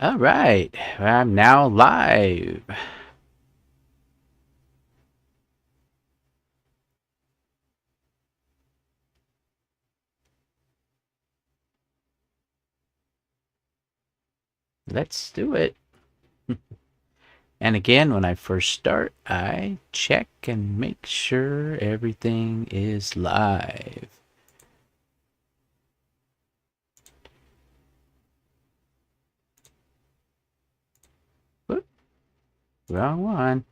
All right, I'm now live. Let's do it. And again, when I first start, I check and make sure everything is live. Whoop, wrong one.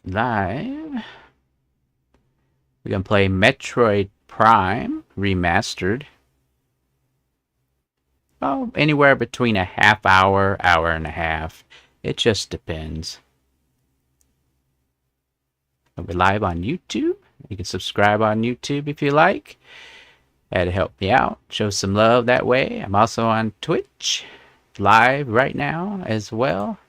Live. We're going to play Metroid Prime Remastered. Oh, anywhere between a half hour, hour and a half. It just depends. We're live on YouTube. You can subscribe on YouTube if you like. That'd help me out. Show some love that way. I'm also on Twitch live right now as well.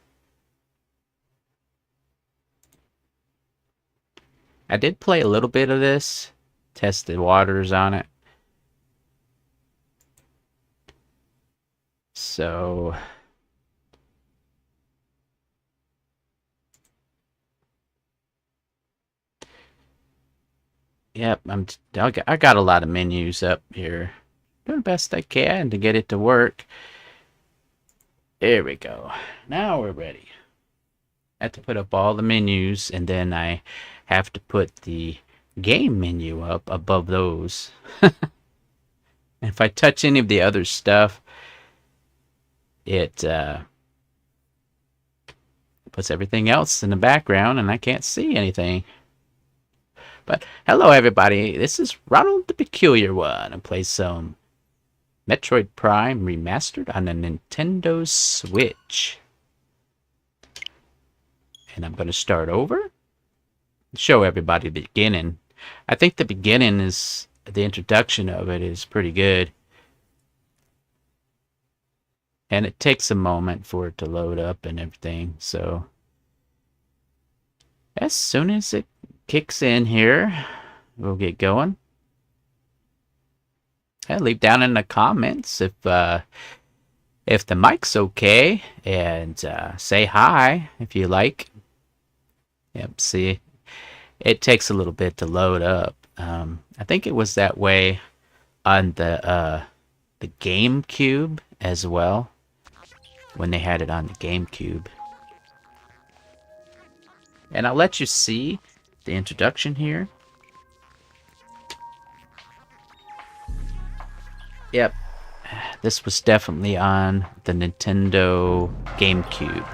I did play a little bit of this, test the waters on it. So yep, I got a lot of menus up here. Doing the best I can to get it to work. There we go. Now we're ready. I have to put up all the menus, and then I have to put the game menu up above those. If I touch any of the other stuff, it puts everything else in the background, and I can't see anything. But hello, everybody. This is Ronald the Peculiar One. I play some Metroid Prime Remastered on the Nintendo Switch. And I'm going to start over. Show everybody the beginning. I think the beginning is, the introduction of it is pretty good. And it takes a moment for it to load up and everything. So as soon as it kicks in here, we'll get going. And leave down in the comments if the mic's okay, and say hi if you like. Yep, see, it takes a little bit to load up. I think it was that way on the GameCube as well, when they had it on the GameCube. And I'll let you see the introduction here. Yep, this was definitely on the Nintendo GameCube.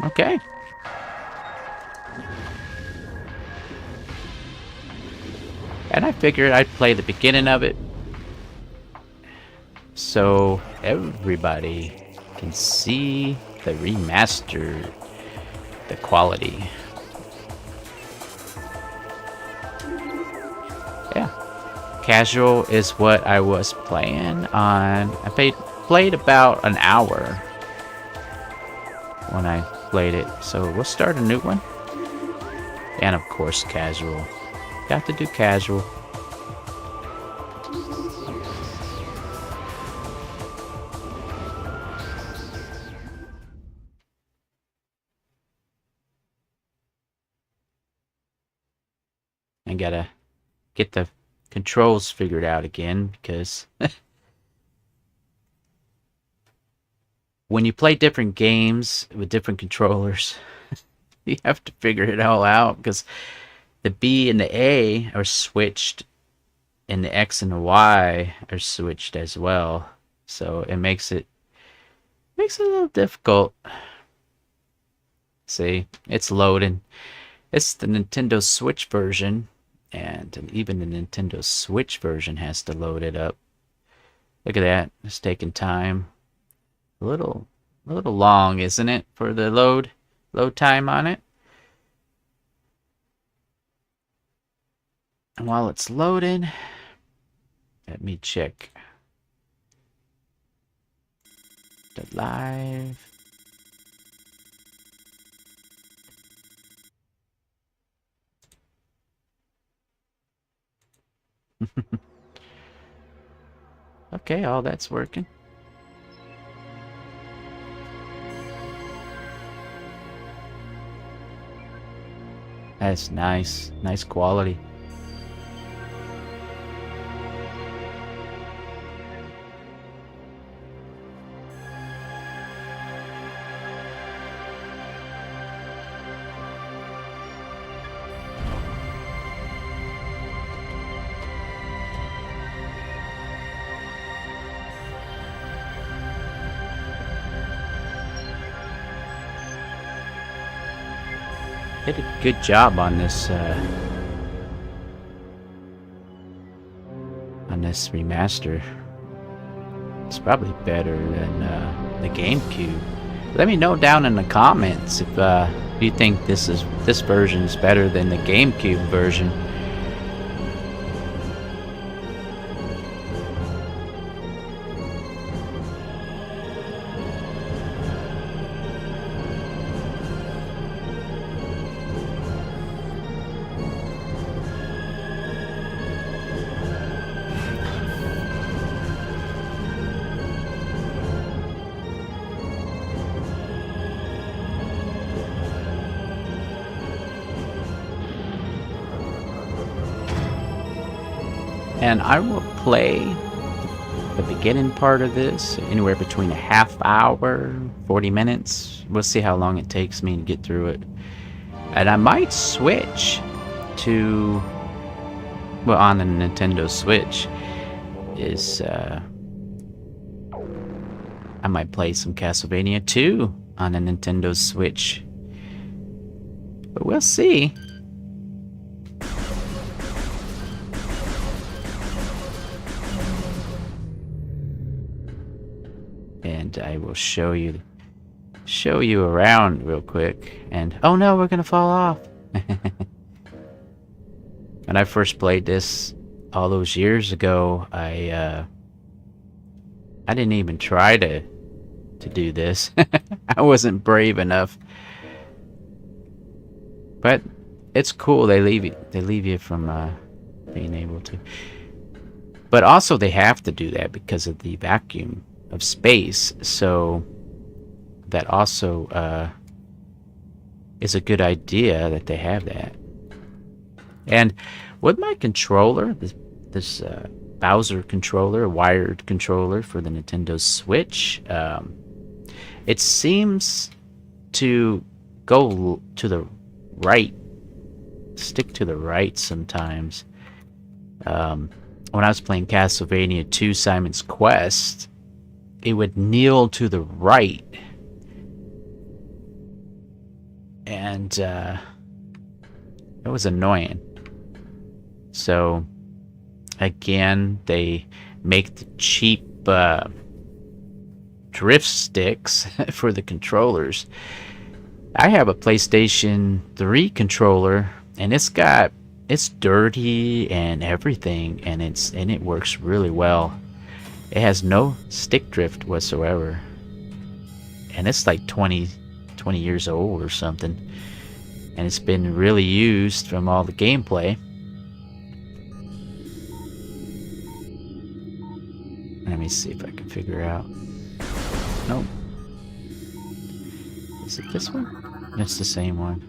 Okay. And I figured I'd play the beginning of it so everybody can see the remastered, the quality. Yeah. Casual is what I was playing on. I played about an hour when I played it. So we'll start a new one. And of course, casual. Got to do casual. And gotta get the controls figured out again, because when you play different games with different controllers, you have to figure it all out, because the B and the A are switched and the X and the Y are switched as well. So it makes it a little difficult. See, it's loading. It's the Nintendo Switch version, and even the Nintendo Switch version has to load it up. Look at that. It's taking time. A little long, isn't it, for the load time on it? And while it's loading, let me check the live. Okay, all that's working. That's nice. Nice quality. Did a good job on this remaster. It's probably better than the GameCube. Let me know down in the comments if you think this version is better than the GameCube version. And I will play the beginning part of this anywhere between a half hour, 40 minutes. We'll see how long it takes me to get through it. And I might switch to, well, on the Nintendo Switch is I might play some Castlevania 2 on the Nintendo Switch. But we'll see. And I will show you around real quick. And oh no, we're gonna fall off. When I first played this all those years ago, I didn't even try to do this. I wasn't brave enough. But it's cool. They leave you from being able to. But also they have to do that because of the vacuum of space. So that also is a good idea that they have that. And with my controller, this Bowser controller, a wired controller for the Nintendo Switch, it seems to go to the right, stick to the right sometimes. When I was playing Castlevania 2 Simon's Quest, it would kneel to the right. And it was annoying. So again, they make the cheap drift sticks for the controllers. I have a PlayStation 3 controller, and it's dirty and everything, and it works really well. It has no stick drift whatsoever, and it's like 20 years old or something, and it's been really used from all the gameplay. Let me see if I can figure out. Nope. Is it this one? It's the same one.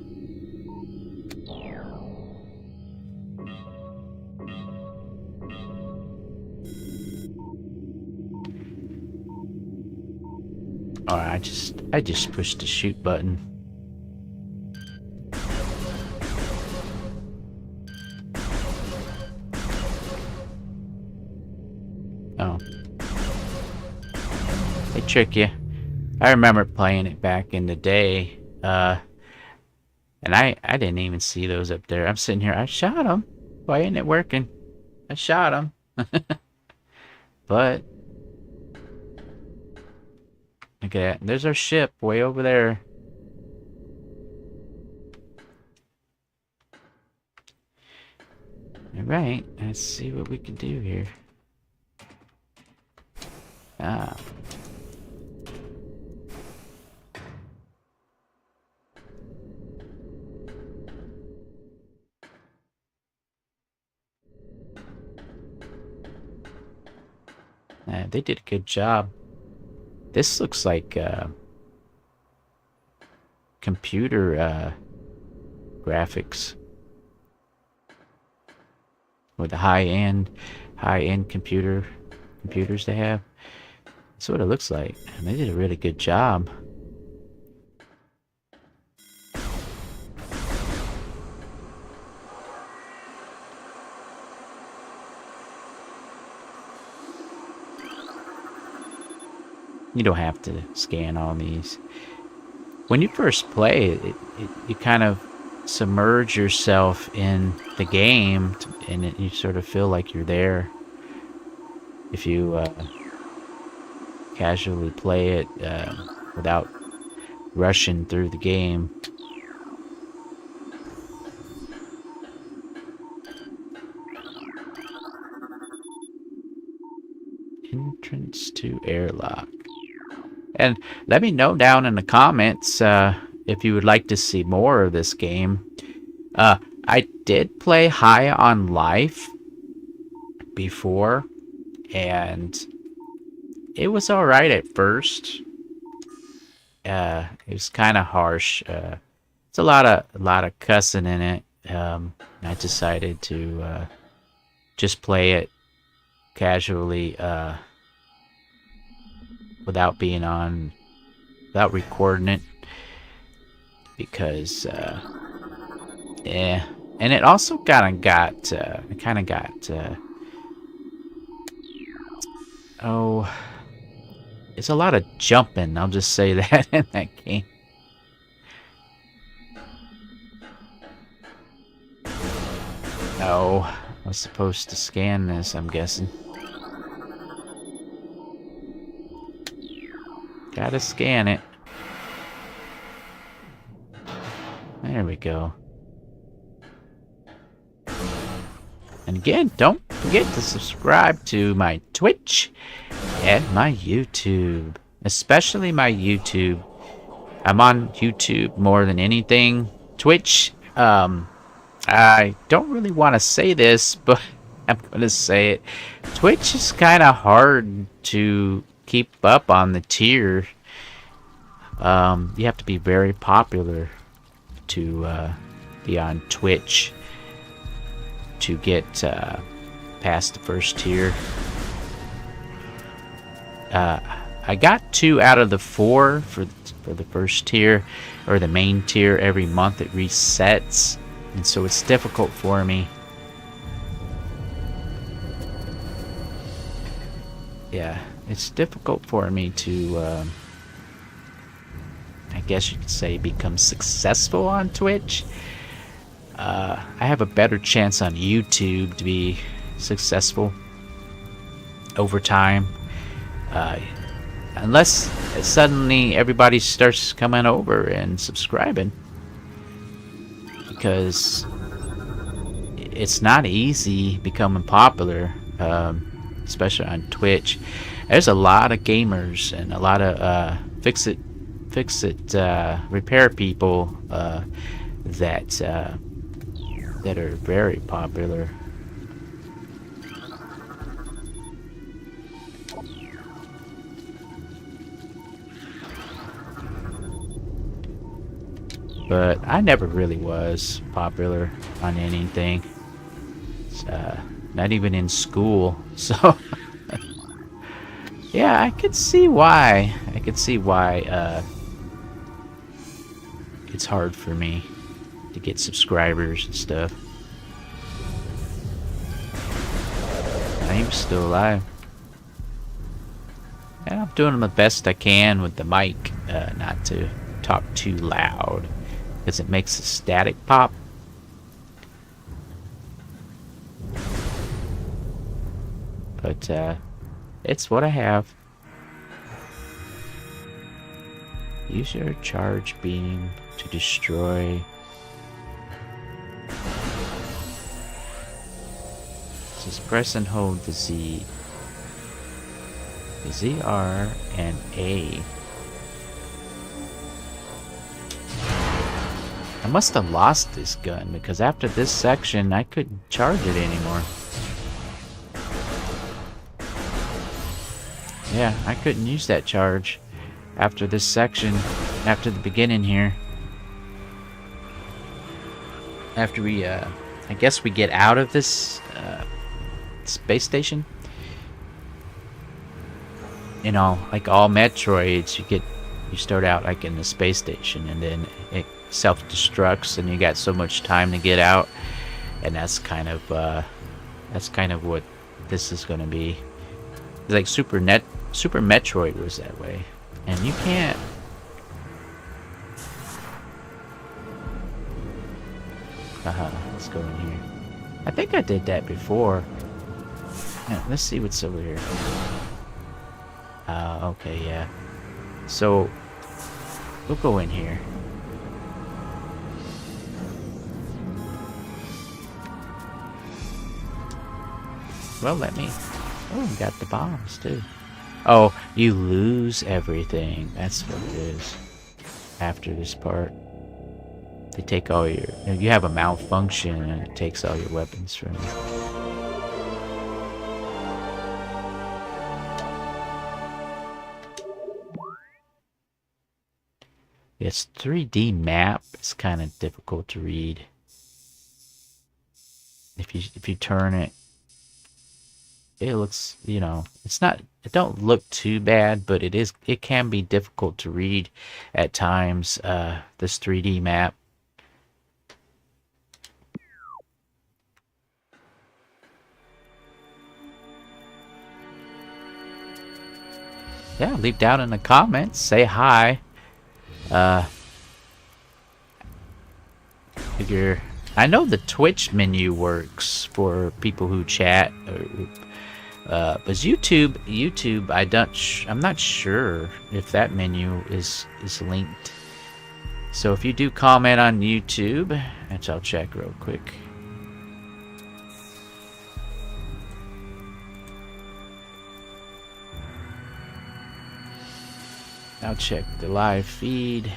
Alright, I just pushed the shoot button. Oh. They trick you. I remember playing it back in the day, and I didn't even see those up there. I'm sitting here, I shot them. Why ain't it working? I shot them. But look at that. There's our ship way over there. Alright, let's see what we can do here. Ah. They did a good job. This looks like computer graphics with the high-end computers they have. That's what it looks like. And they did a really good job. You don't have to scan all these. When you first play it, you kind of submerge yourself in the game, and you sort of feel like you're there. If you casually play it without rushing through the game. Entrance to airlock. And let me know down in the comments if you would like to see more of this game. I did play High on Life before, and it was alright at first. It was kind of harsh. It's a lot of cussing in it. I decided to just play it casually without recording it, because yeah, and it also kind of got oh, it's a lot of jumping, I'll just say that, in that game. Oh, I was supposed to scan this, I'm guessing. Gotta scan it. There we go. And again, don't forget to subscribe to my Twitch and my YouTube. Especially my YouTube. I'm on YouTube more than anything. Twitch, I don't really want to say this, but I'm going to say it. Twitch is kind of hard to keep up on the tier. You have to be very popular to be on Twitch to get past the first tier. I got 2 out of the 4 for the first tier, or the main tier. Every month it resets, and so it's difficult for me. Yeah, it's difficult for me to I guess you could say become successful on Twitch. I have a better chance on YouTube to be successful over time. Unless suddenly everybody starts coming over and subscribing. Because it's not easy becoming popular, especially on Twitch. There's a lot of gamers and a lot of fix-it repair people that are very popular. But I never really was popular on anything. Not even in school. So yeah, I could see why. It's hard for me to get subscribers and stuff. I'm still alive. And I'm doing the best I can with the mic, not to talk too loud, because it makes a static pop. But it's what I have. Use your charge beam to destroy. Just press and hold the Z. The Z, R, and A. I must have lost this gun, because after this section I couldn't charge it anymore. Yeah, I couldn't use that charge after this section, after the beginning here. After we, I guess we get out of this space station. You know, like all Metroids, you start out like in the space station, and then it self-destructs, and you got so much time to get out, and that's kind of what this is gonna be. It's like Super Metroid was that way, and you can't. Let's go in here. I think I did that before. Yeah, let's see what's over here. Okay, yeah. So, we'll go in here. Well, let me... Oh, we got the bombs, too. Oh, you lose everything. That's what it is. After this part. They take all your... You have a malfunction, and it takes all your weapons from you. It's 3D map. It's kind of difficult to read. If you turn it, it looks, you know, it don't look too bad, but it can be difficult to read at times, this 3D map. Yeah, leave down in the comments, say hi. Figure, I know the Twitch menu works for people who chat, but YouTube, I'm not sure if that menu is linked. So if you do comment on YouTube, which I'll check real quick. I'll check the live feed.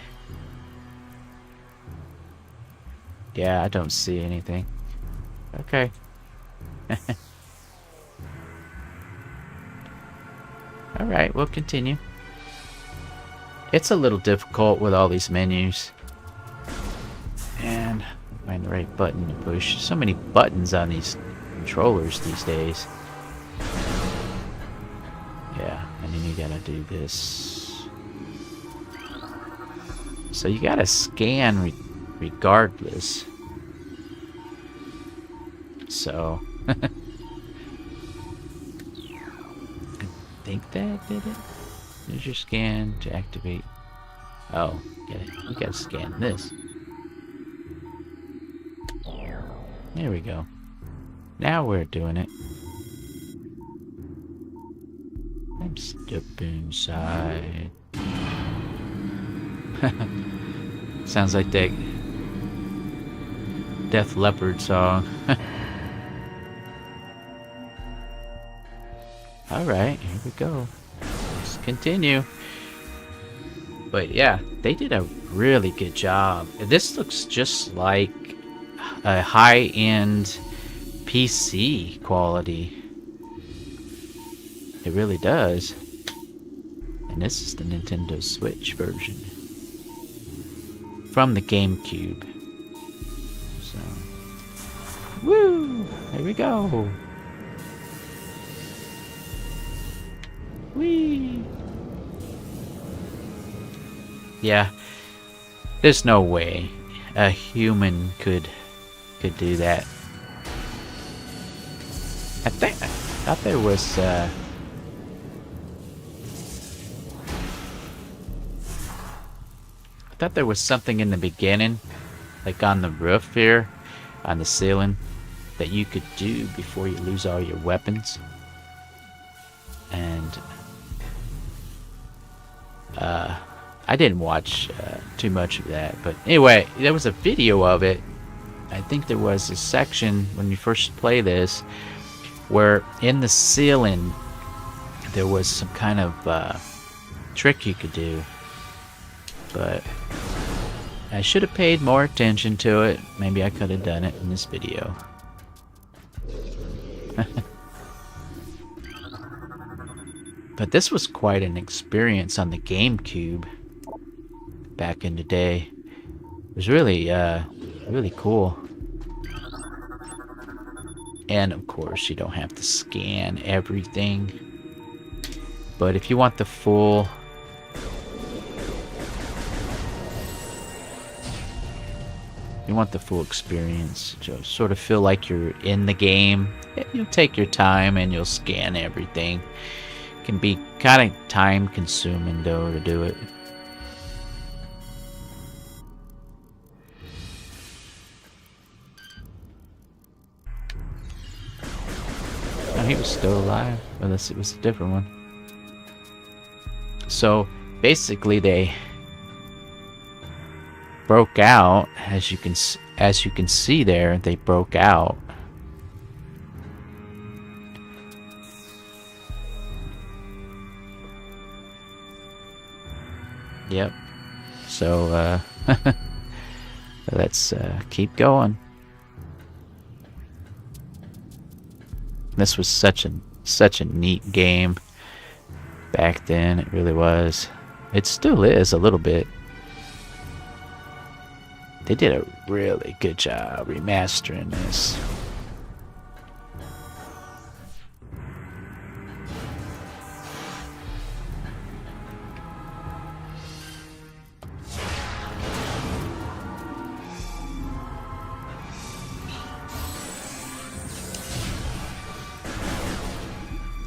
Yeah, I don't see anything. Okay. Alright, we'll continue. It's a little difficult with all these menus. And find the right button to push. So many buttons on these controllers these days. Yeah, and then you gotta do this. So you gotta scan regardless. So I think that did it. There's your scan to activate. Oh, get it. You gotta scan this. There we go. Now we're doing it. I'm stepping inside. Sounds like that Def Leppard song. Alright, here we go. Let's continue. But yeah, they did a really good job. This looks just like a high-end PC quality. It really does. And this is the Nintendo Switch version. From the GameCube. So, woo! There we go. Whee! Yeah, there's no way a human could do that. I thought there was I thought there was something in the beginning, like on the roof here, on the ceiling, that you could do before you lose all your weapons. And I didn't watch too much of that, but anyway, there was a video of it. I think there was a section when you first play this where in the ceiling there was some kind of trick you could do, but I should have paid more attention to it. Maybe I could have done it in this video. But this was quite an experience on the GameCube back in the day. It was really, really cool. And of course, you don't have to scan everything. But if you want the full... experience, to sort of feel like you're in the game, you'll take your time and you'll scan everything. It can be kind of time consuming though to do it. Oh, he was still alive, unless it was a different one. So basically they broke out, as you can see there. They broke out. Yep. So let's keep going. This was such a neat game back then. It really was. It still is a little bit. They did a really good job remastering this.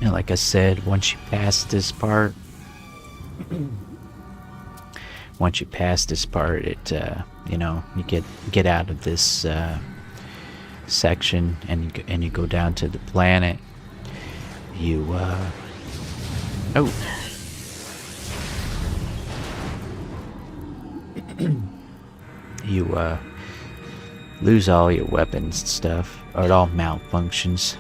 And like I said, once you pass this part, it you know, you get out of this section and you go down to the planet. You you lose all your weapons and stuff, or it all malfunctions.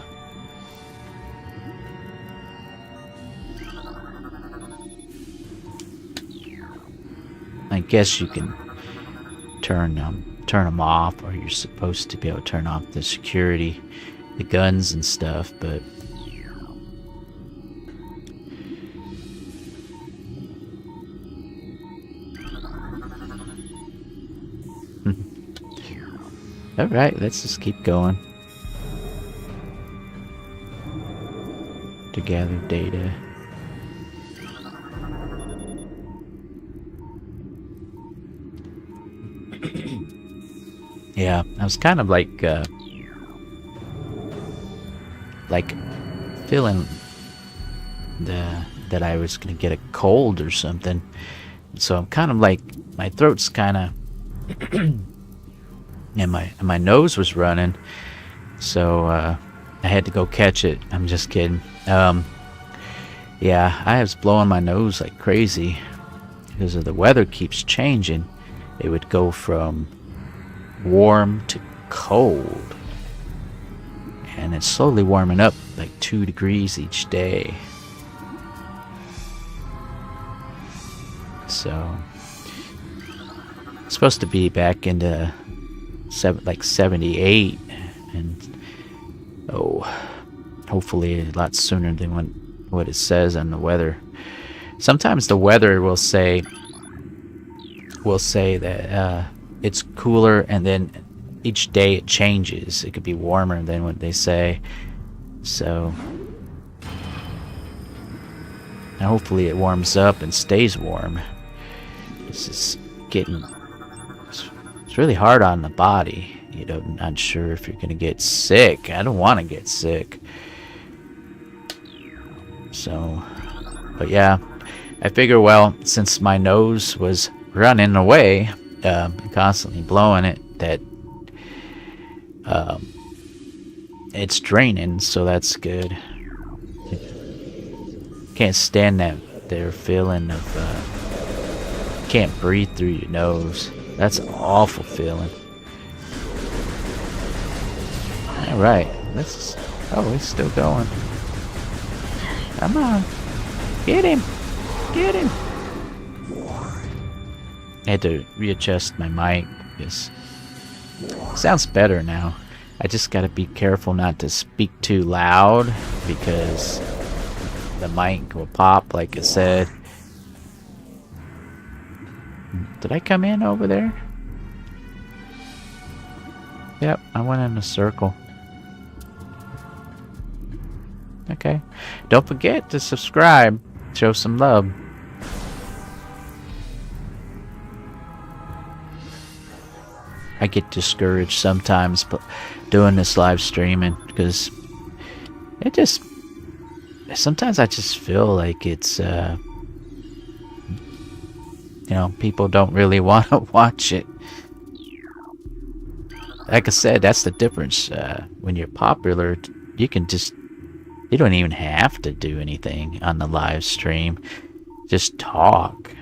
I guess you can turn them off, or you're supposed to be able to turn off the security, the guns and stuff, but all right, let's just keep going to gather data. Yeah, I was kind of like feeling that I was gonna get a cold or something. So I'm kind of like, my throat's kind of and my nose was running. So I had to go catch it. I'm just kidding. Yeah, I was blowing my nose like crazy because of the weather keeps changing. It would go from warm to cold, and it's slowly warming up like 2 degrees each day. So it's supposed to be back into like 78, and hopefully a lot sooner than what it says on the weather. Sometimes the weather will say that it's cooler, and then each day it changes. It could be warmer than what they say. So and hopefully it warms up and stays warm. It's really hard on the body. You know, not sure if you're gonna get sick. I don't want to get sick. So, but yeah, I figure, well, since my nose was running away, constantly blowing it, that it's draining, so that's good. Can't stand that there feeling of can't breathe through your nose. That's an awful feeling. All right, let's. Oh, he's still going. Come on, get him, get him. I had to readjust my mic because it sounds better now. I just gotta be careful not to speak too loud, because the mic will pop, like I said. Did I come in over there? Yep, I went in a circle. Okay. Don't forget to subscribe. Show some love. I get discouraged sometimes doing this live streaming because it just... Sometimes I just feel like it's, you know, people don't really want to watch it. Like I said, that's the difference. When you're popular, you can just... You don't even have to do anything on the live stream. Just talk.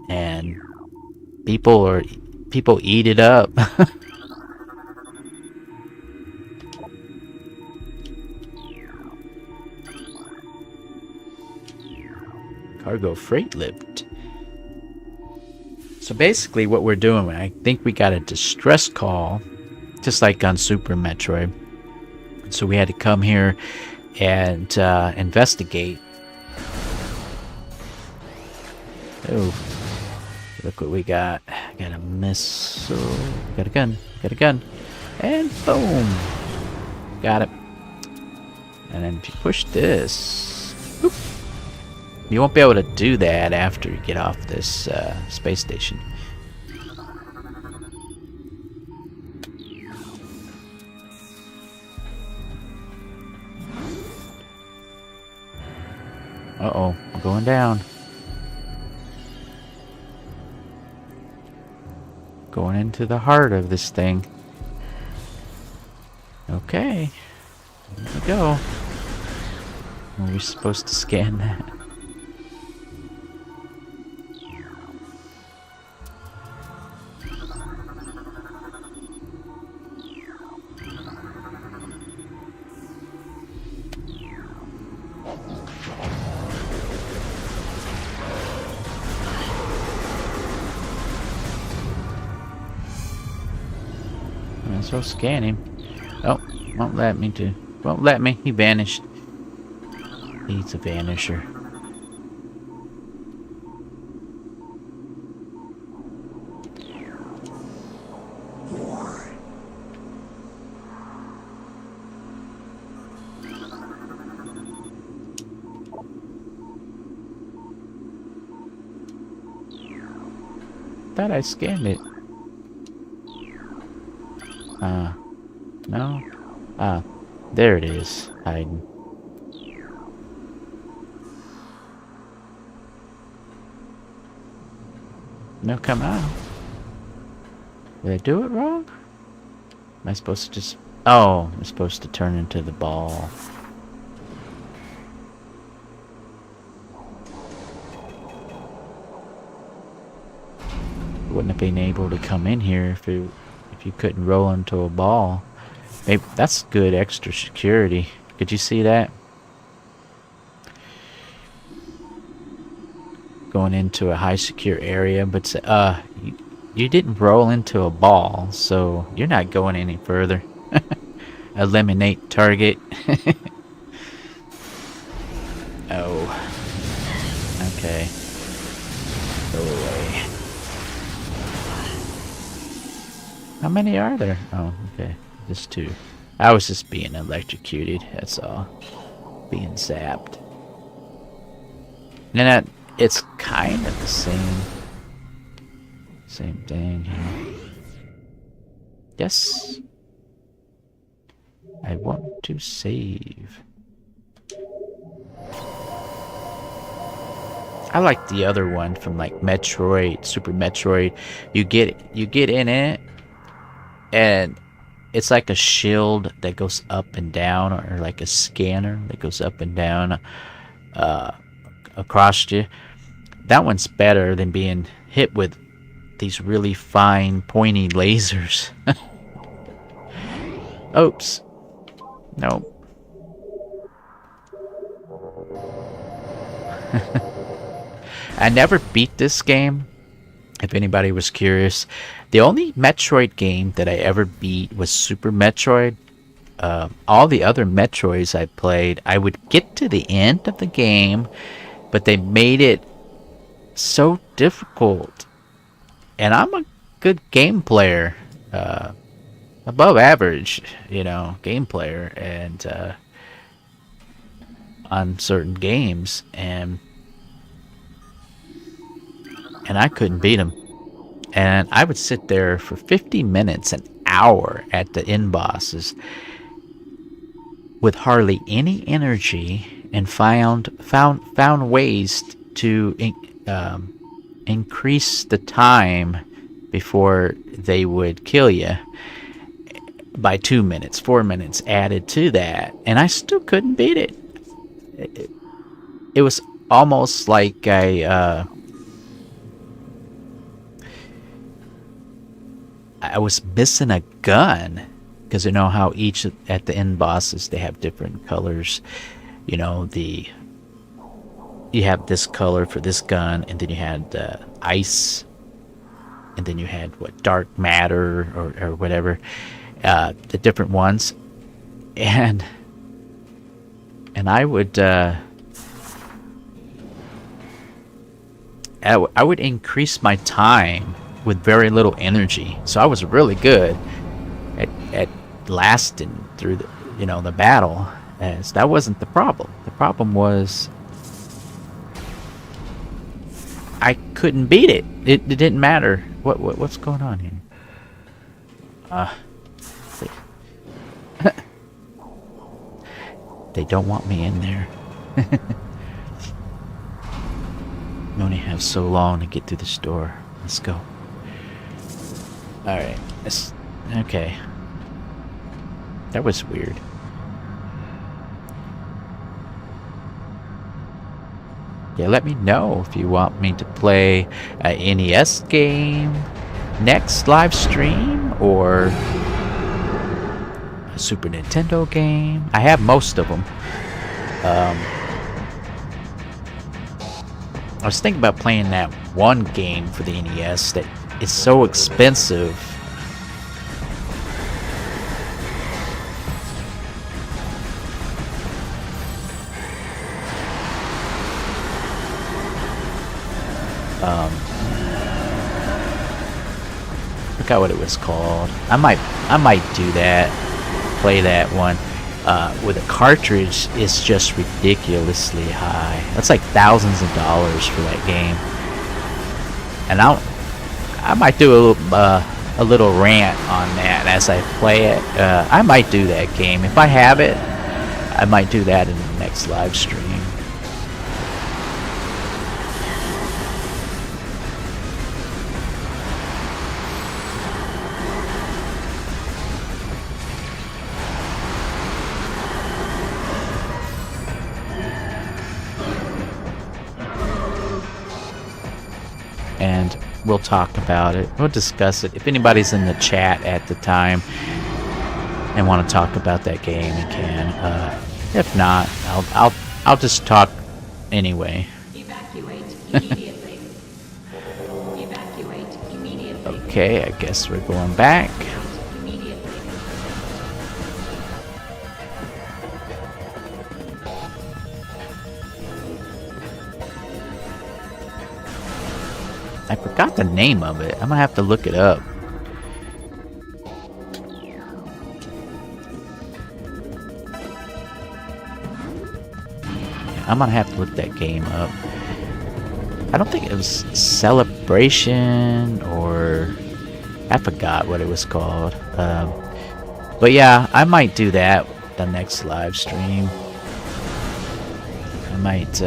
And people eat it up. Cargo freight lift. So basically what we're doing, I think we got a distress call, just like on Super Metroid. So we had to come here and investigate. Oh, look what we got. Got a missile. Got a gun. Got a gun. And boom. Got it. And then if you push this, whoop, you won't be able to do that after you get off this space station. Uh-oh, I'm going down. Going into the heart of this thing. Okay. Here we go. Are we supposed to scan that? So scan him. Oh, won't let me to. Won't let me. He vanished. He's a vanisher. Thought I scanned it. No? There it is, hiding. No, come on. Did I do it wrong? Am I supposed to just... Oh, I'm supposed to turn into the ball. Wouldn't have been able to come in here if you couldn't roll into a ball. Maybe that's good extra security. Could you see that? Going into a high secure area, but you didn't roll into a ball, so you're not going any further. Eliminate target. Oh. Okay. Go away. How many are there? Oh, okay. Just 2. I was just being electrocuted, that's all. Being zapped. And that, it's kind of the same thing here. Yes. I want to save. I like the other one from like Metroid, Super Metroid. You get in it, and it's like a shield that goes up and down, or like a scanner that goes up and down across you. That one's better than being hit with these really fine, pointy lasers. Oops. Nope. I never beat this game, if anybody was curious. The only Metroid game that I ever beat was Super Metroid. all the other Metroids I played, I would get to the end of the game, but they made it so difficult. And I'm a good game player, above average, game player, and on certain games, and I couldn't beat them. And I would sit there for 50 minutes, an hour at the end bosses with hardly any energy, and found ways to increase the time before they would kill you by 2 minutes, 4 minutes added to that, and I still couldn't beat it. It was almost like I was missing a gun, because you know how each at the end bosses they have different colors. You have this color for this gun, and then you had ice, and then you had dark matter or whatever, the different ones, and I would increase my time with very little energy, so I was really good at lasting through the battle. As that wasn't the problem. The problem was I couldn't beat it. It didn't matter. What's going on here? They don't want me in there. We only have so long to get through this door. Let's go. Alright. Okay. That was weird. Yeah, let me know if you want me to play a NES game next live stream, or a Super Nintendo game. I have most of them. I was thinking about playing that one game for the NES that is so expensive. Forgot what it was called. I might do that. Play that one. With a cartridge, it's just ridiculously high. That's like thousands of dollars for that game. And I might do a little rant on that as I play it. I might do that game if I have it. I might do that in the next live stream. And we'll talk about it. We'll discuss it. If anybody's in the chat at the time and want to talk about that game, you can. If not, I'll just talk anyway. Evacuate immediately. Evacuate immediately. Okay, I guess we're going back. Immediately. I forgot the name of it. I'm gonna have to look it up. I'm gonna have to look that game up. I don't think it was Celebration, or I forgot what it was called. But yeah, I might do that the next live stream. I might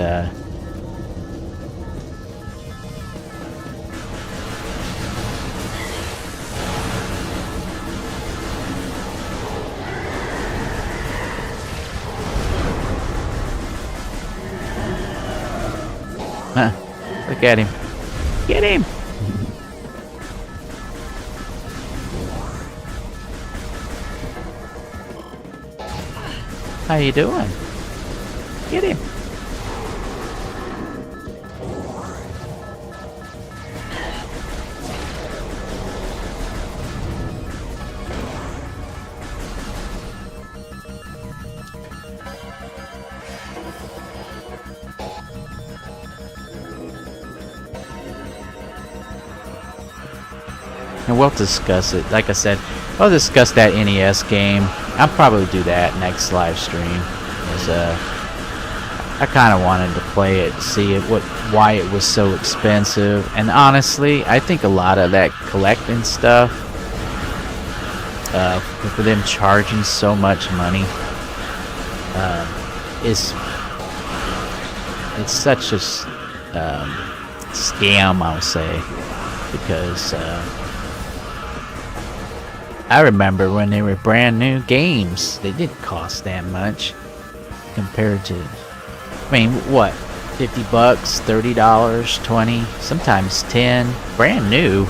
look at him. Get him! How you doing? Get him! and we'll discuss it. Like I said, I'll discuss that NES game. I'll probably do that next live stream. I kind of wanted to play it, see why it was so expensive, and honestly, I think a lot of that collecting stuff, for them charging so much money, it's such a scam, I'll say, because I remember when they were brand new games, they didn't cost that much compared to, I mean, what, 50 bucks, $30, 20, sometimes 10, brand new.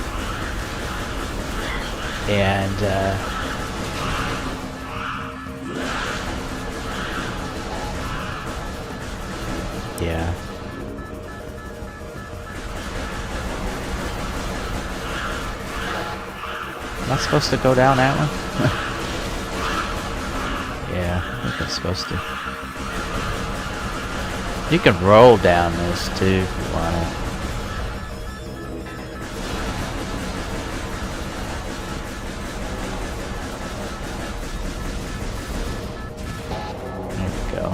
And yeah. Am I supposed to go down that one? Yeah, I think I'm supposed to. You can roll down this too if you want to. There we go.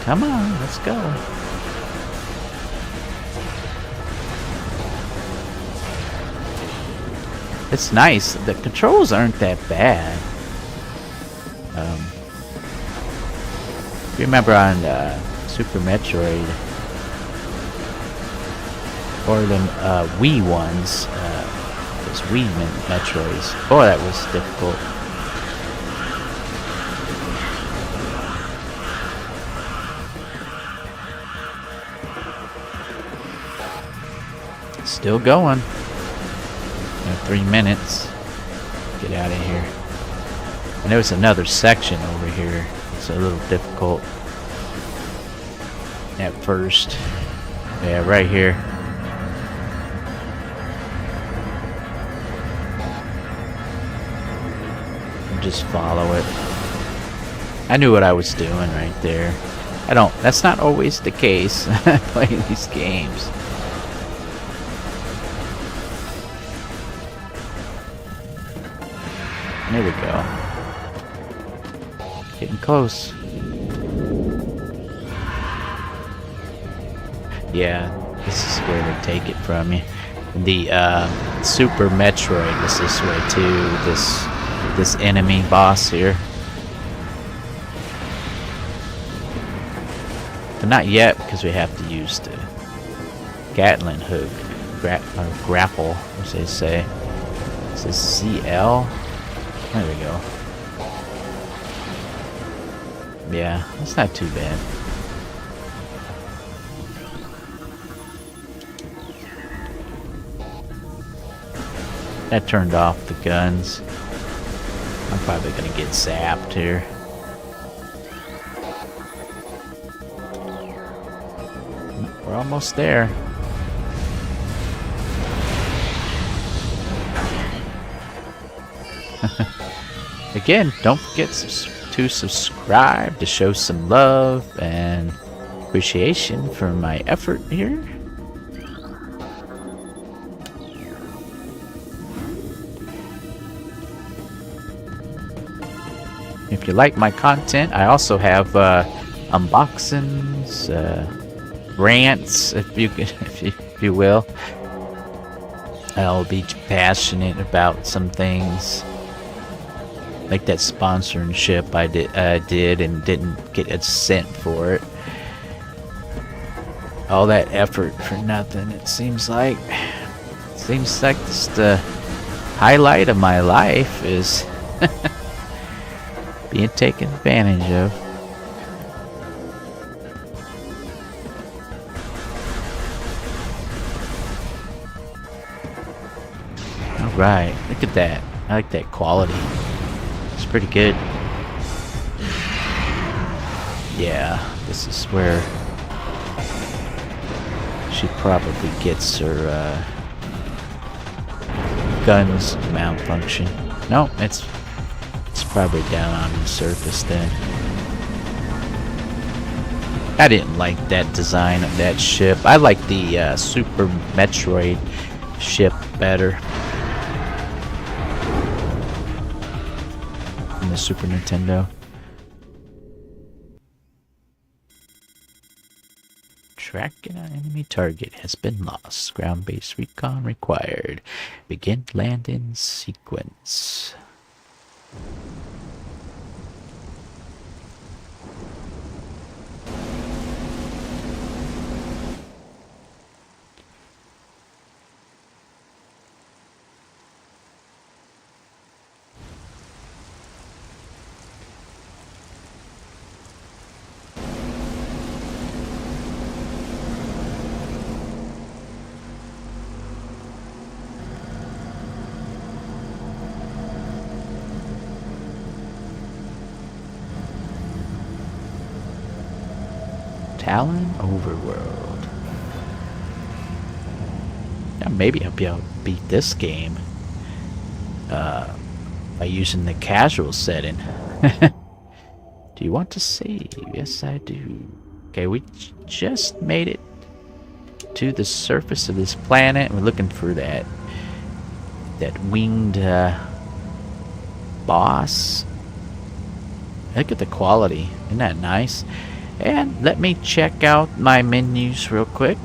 Come on, let's go. It's nice. The controls aren't that bad. If you remember on Super Metroid, or the Wii ones, those Wii Metroids. Boy, that was difficult. Still going. 3 minutes. Get out of here. And there was another section over here. It's a little difficult at first. Yeah, right here. And just follow it. I knew what I was doing right there. That's not always the case playing these games. There we go. Getting close. Yeah, this is where they take it from you. The Super Metroid was this way too. This enemy boss here. But not yet, because we have to use the Gatling hook. Grapple, as they say. It says CL. There we go. Yeah, that's not too bad. That turned off the guns. I'm probably gonna get zapped here. We're almost there. Again, don't forget to subscribe to show some love and appreciation for my effort here. If you like my content, I also have unboxings, rants, if you will. I'll be passionate about some things. Like that sponsorship I did and didn't get a cent for it. All that effort for nothing, it seems like. Seems like just the highlight of my life is being taken advantage of. Alright, look at that. I like that quality. It's pretty good. Yeah, this is where she probably gets her guns malfunction. No, it's Probably down on the surface then. I didn't like that design of that ship. I like the Super Metroid ship better. In the Super Nintendo. Tracking an enemy target has been lost. Ground-based recon required. Begin landing sequence. Talon Overworld. Now maybe I'll be able to beat this game by using the casual setting. Do you want to save? Yes, I do. Okay, we just made it to the surface of this planet. We're looking for that winged boss. Look at the quality. Isn't that nice? And let me check out my menus real quick.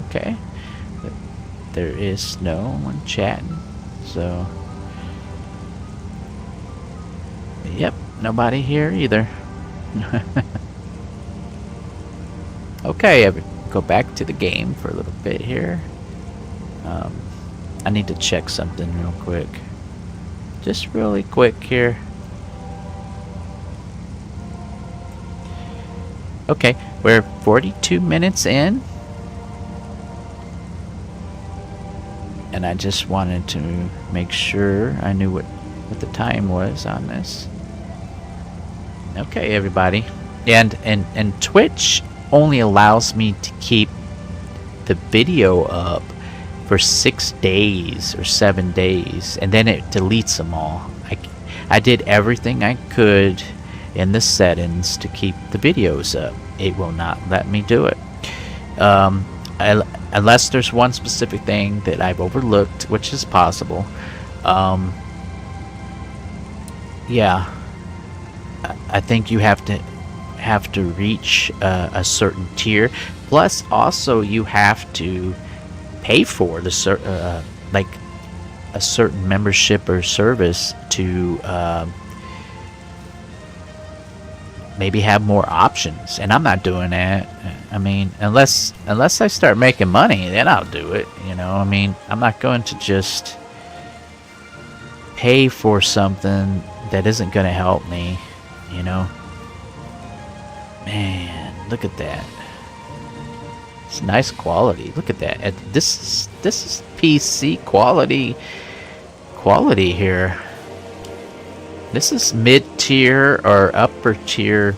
Okay. There is no one chatting, so... Yep, nobody here either. Okay, go back to the game for a little bit here. I need to check something real quick. Just really quick here. Okay, we're 42 minutes in. And I just wanted to make sure I knew what the time was on this. Okay, everybody. And Twitch only allows me to keep the video up for 6 days or 7 days, and then it deletes them all. I did everything I could in the settings to keep the videos up. It will not let me do it. Unless there's one specific thing that I've overlooked, which is possible. Yeah, I think you have to reach a certain tier. Plus, also you have to pay for the like a certain membership or service to maybe have more options. And I'm not doing that. I mean, unless I start making money, then I'll do it. You know, I mean, I'm not going to just pay for something that isn't going to help me. You know. Man, look at that. It's nice quality. Look at that. This is PC quality here. This is mid-tier or upper-tier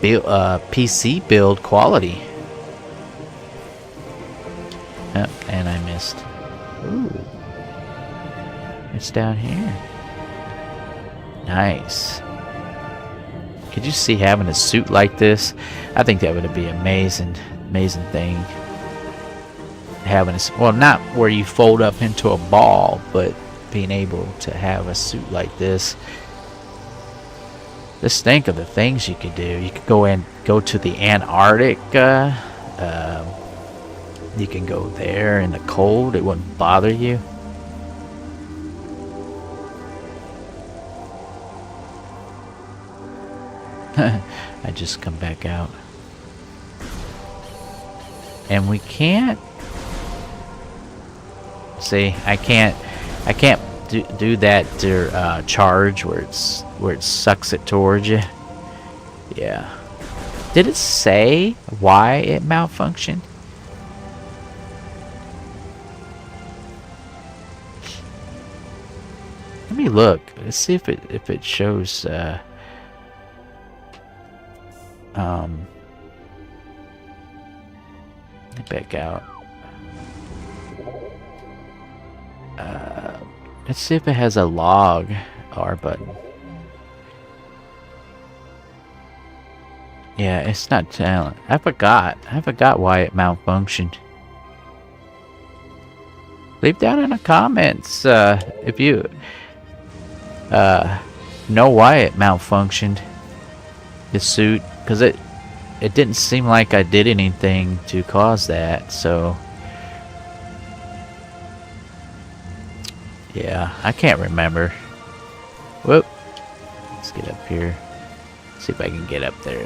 PC build quality. Oh, and I missed. Ooh. It's down here. Nice. Could you see having a suit like this? I think that would be amazing thing. Having a, well, not where you fold up into a ball, but being able to have a suit like this. Just think of the things you could do. You could go to the Antarctica. You can go there in the cold. It wouldn't bother you. I just come back out. And we can't... See, I can't do that charge where it sucks it towards you. Yeah. Did it say why it malfunctioned? Let me look. Let's see if it shows Um, back out. Let's see if it has a log R button. Yeah, it's not talent. I forgot why it malfunctioned. Leave down in the comments if you know why it malfunctioned. The suit, because it didn't seem like I did anything to cause that. So yeah, I can't remember. Whoop. Let's get up here. See if I can get up there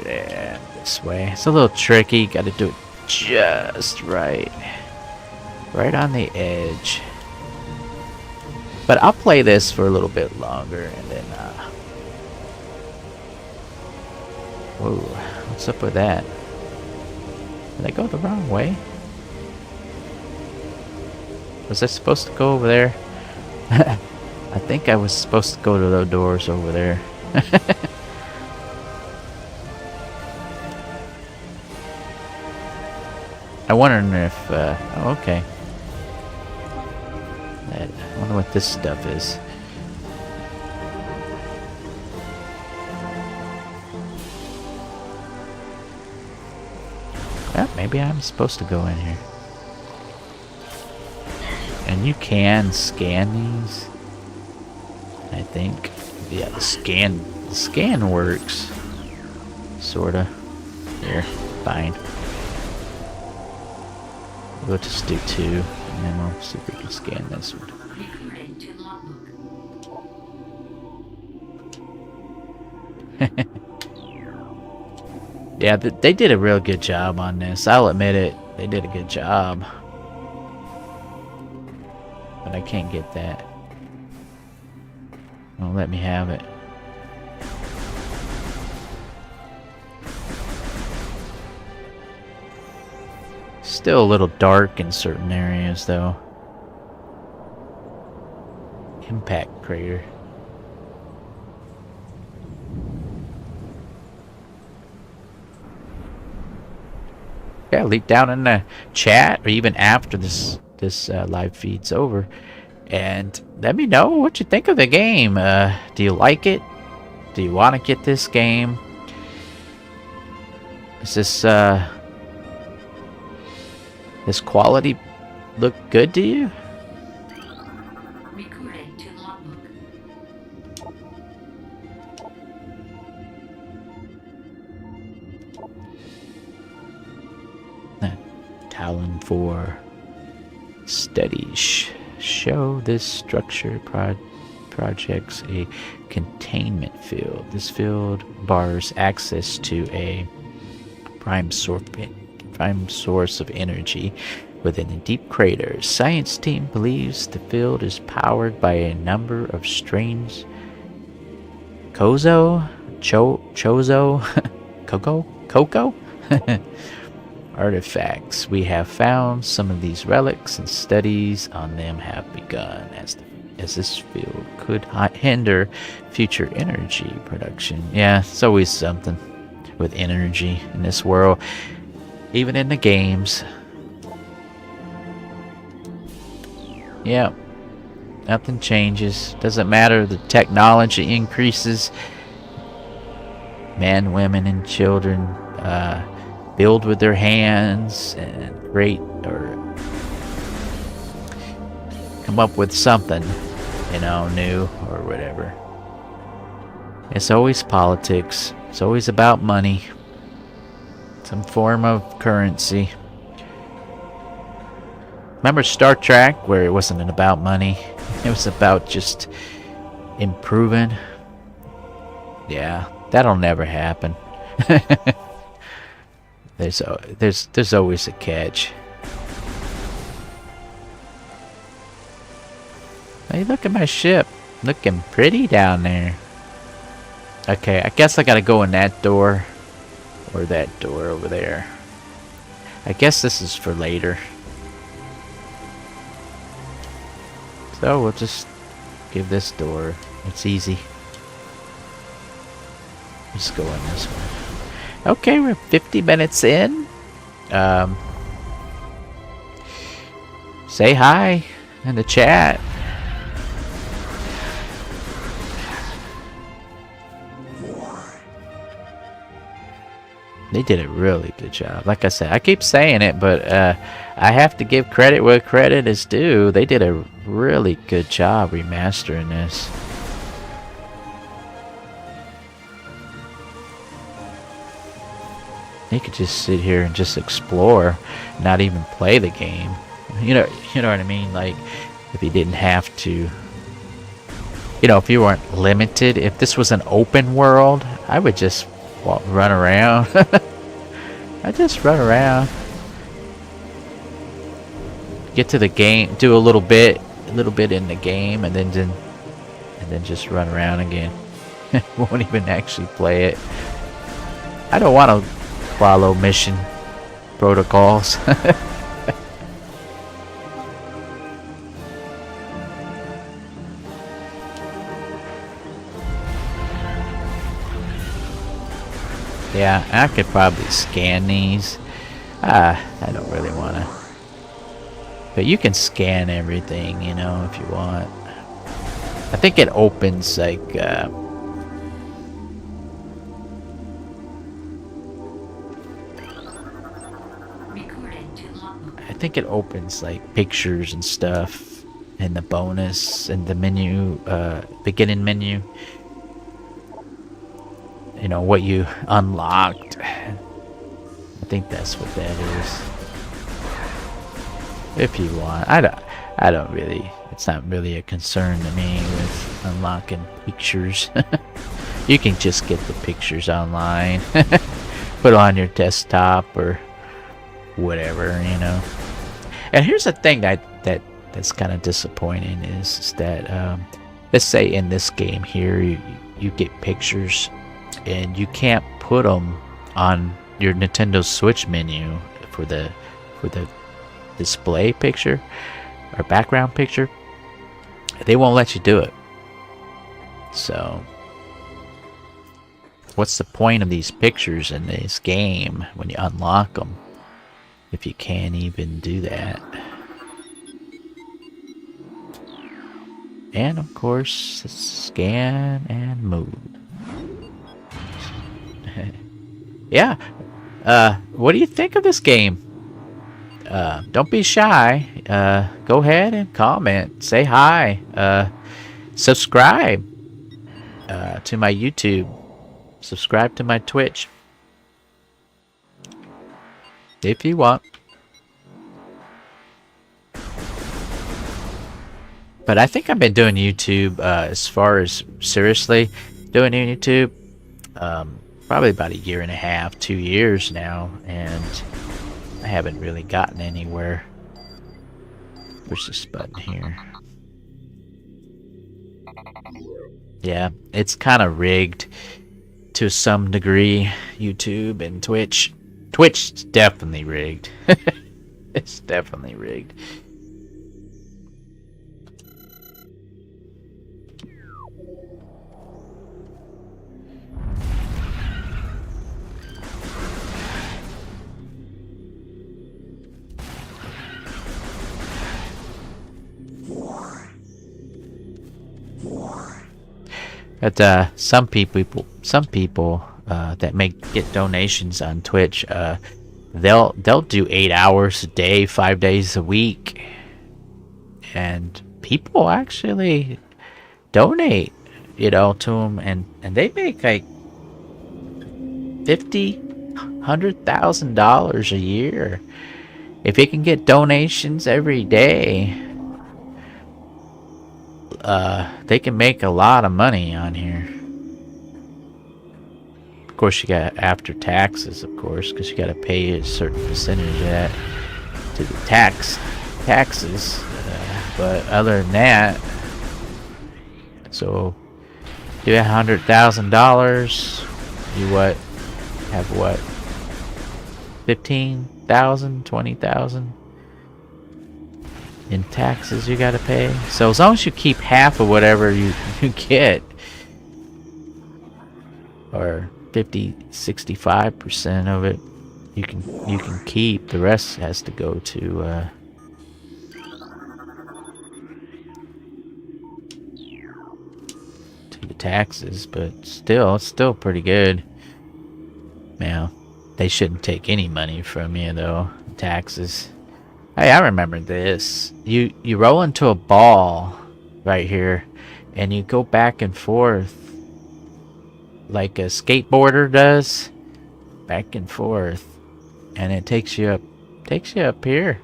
this way. It's a little tricky. Got to do it just right. Right on the edge. But I'll play this for a little bit longer and then whoa, what's up with that? Did I go the wrong way? Was I supposed to go over there? I think I was supposed to go to those doors over there. I wondering if, oh, okay. I wonder what this stuff is. Well, maybe I'm supposed to go in here. And you can scan these, I think. Yeah, the scan works. Sorta. Here, fine. We'll just do 2, and then we'll see if we can scan this one. Yeah, they did a real good job on this. I'll admit it. They did a good job. But I can't get that. Won't let me have it. Still a little dark in certain areas, though. Impact crater. Yeah, leave down in the chat, or even after this live feed's over, and let me know what you think of the game. Do you like it? Do you want to get this game? Is this quality look good to you? Talon 4 studies show this structure projects a containment field. This field bars access to a prime source of energy within a deep crater. Science team believes the field is powered by a number of strange Chozo Coco artifacts. We have found some of these relics, and studies on them have begun, as this field could hinder future energy production. Yeah, it's always something with energy in this world, even in the games. Yeah, nothing changes. Doesn't matter, the technology increases. Men, women, and children build with their hands and create or come up with something, new or whatever. It's always politics. It's always about money. Some form of currency. Remember Star Trek, where it wasn't about money? It was about just improving. Yeah, that'll never happen. There's always a catch. Hey, look at my ship. Looking pretty down there. Okay, I guess I gotta go in that door. Or that door over there. I guess this is for later. So we'll just give this door. It's easy. Just go in this one. Okay, we're 50 minutes in. Say hi in the chat. They did a really good job. Like I said, I keep saying it, but I have to give credit where credit is due. They did a really good job remastering this. You could just sit here and just explore, not even play the game. You know what I mean? Like, if you didn't have to, if you weren't limited. If this was an open world, I would just run around. I just run around, get to the game, do a little bit in the game, and then just run around again. Won't even actually play it. I don't want to follow mission protocols. Yeah, I could probably scan these. I don't really want to. But you can scan everything, if you want. I think it opens like I think it opens like pictures and stuff in the bonus and the menu, beginning menu. What you unlocked. I think that's what that is. If you want. I don't really, it's not really a concern to me with unlocking pictures. You can just get the pictures online. Put on your desktop or whatever, And here's the thing that's kind of disappointing is that let's say in this game here you get pictures and you can't put them on your Nintendo Switch menu for the display picture or background picture. They won't let you do it. So what's the point of these pictures in this game when you unlock them if you can't even do that? And of course, scan and move. Yeah. What do you think of this game? Don't be shy. Go ahead and comment. Say hi. Subscribe to my YouTube. Subscribe to my Twitch. If you want. But I think I've been doing YouTube as far as seriously doing YouTube. Probably about 1.5 years, 2 years now, and I haven't really gotten anywhere. Where's this button here? Yeah, it's kind of rigged to some degree, YouTube and Twitch. Twitch is definitely rigged. It's definitely rigged. But some people that get donations on Twitch, they'll do 8 hours a day, 5 days a week, and people actually donate, to them, and they make like $100,000 a year if you can get donations every day. They can make a lot of money on here. Of course, you got after taxes, of course, because you got to pay a certain percentage of that to the taxes. But other than that, so you have $100,000. You have 15,000, 20,000. In taxes you gotta pay. So as long as you keep half of whatever you get, or 65% of it you can keep. The rest has to go to the taxes, but still, it's still pretty good. Now, they shouldn't take any money from you though. Taxes. Hey, I remember this. You roll into a ball right here, and you go back and forth like a skateboarder does, back and forth, and it takes you up here.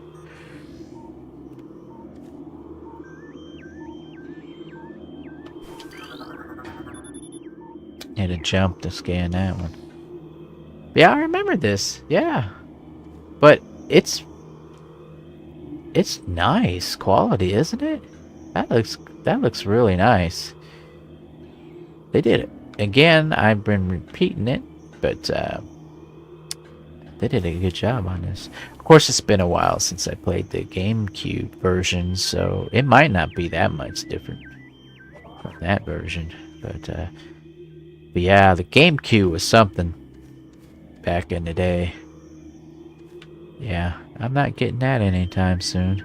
Had to jump to scan that one. Yeah, I remember this. Yeah, but it's nice quality, isn't it? That looks really nice. They did it again. I've been repeating it, but they did a good job on this. Of course, it's been a while since I played the GameCube version, so it might not be that much different from that version. But yeah, the GameCube was something back in the day. Yeah, I'm not getting that anytime soon.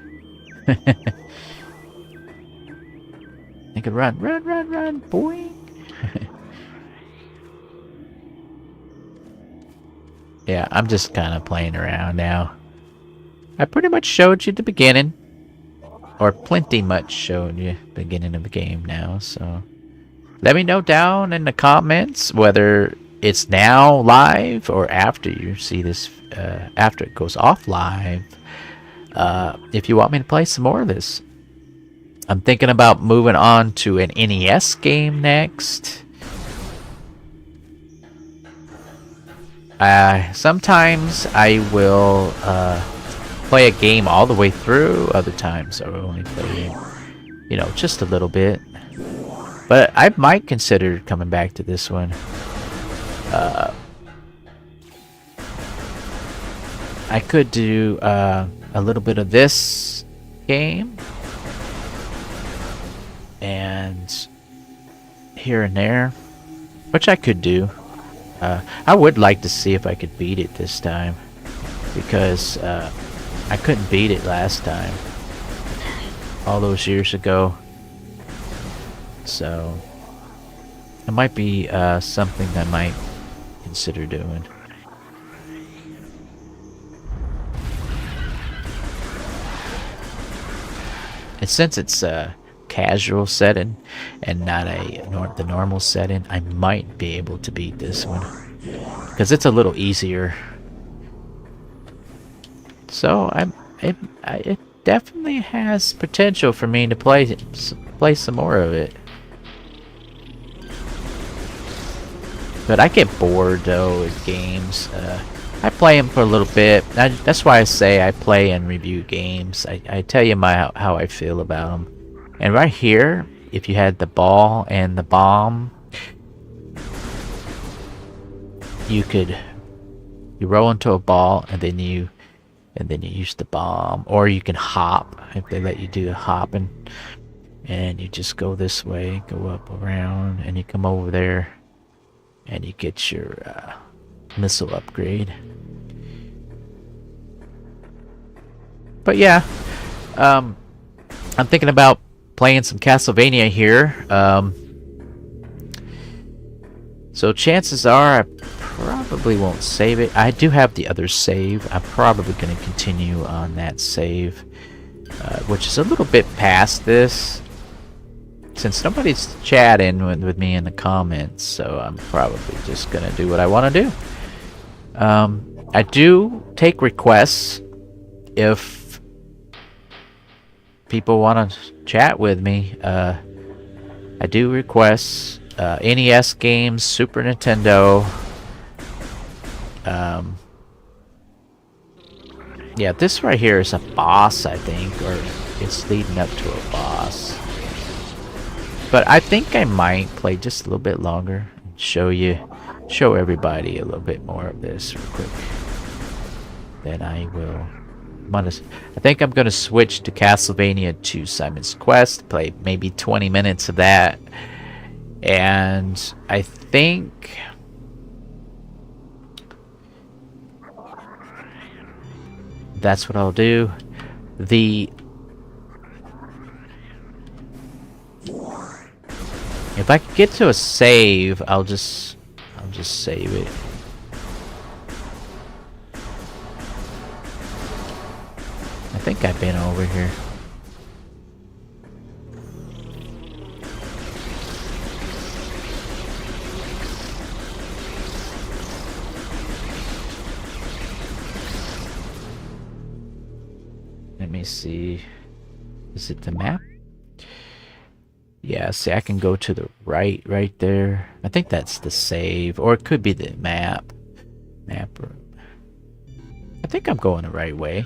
I could run, boing. Yeah, I'm just kind of playing around now. I pretty much showed you the beginning, or plenty much showed you the beginning of the game now. So let me know down in the comments whether it's now live or after you see this, after it goes off live. If you want me to play some more of this. I'm thinking about moving on to an NES game next. Sometimes I will play a game all the way through. Other times I will only play, just a little bit. But I might consider coming back to this one. I could do a little bit of this game. And here and there, which I could do. I would like to see if I could beat it this time, because I couldn't beat it last time, all those years ago. So it might be something I might consider doing. And since it's casual setting and not the normal setting, I might be able to beat this one because it's a little easier. So it definitely has potential for me to play some more of it. But I get bored though with games. I play them for a little bit. That's why I say I play and review games. I tell you how I feel about them. And right here, if you had the ball and the bomb, you roll into a ball and then you use the bomb, or you can hop if they let you do the hopping, and you just go this way, go up around, and you come over there, and you get your missile upgrade. But yeah, I'm thinking about playing some Castlevania here. So chances are I probably won't save it. I do have the other save. I'm probably going to continue on that save, which is a little bit past this, since nobody's chatting with me in the comments. So I'm probably just going to do what I want to do. I do take requests if people want to chat with me. I do requests, NES games, Super Nintendo. Yeah, this right here is a boss, I think, or it's leading up to a boss. But I think I might play just a little bit longer and show everybody a little bit more of this real quick. Then I will. I think I'm gonna switch to Castlevania 2 Simon's Quest, play maybe 20 minutes of that, and I think that's what I'll do. The If I could get to a save, I'll just save it. I think I've been over here. Let me see. Is it the map? Yeah, see, I can go to the right there. I think that's the save, or it could be the map. Map room. I think I'm going the right way.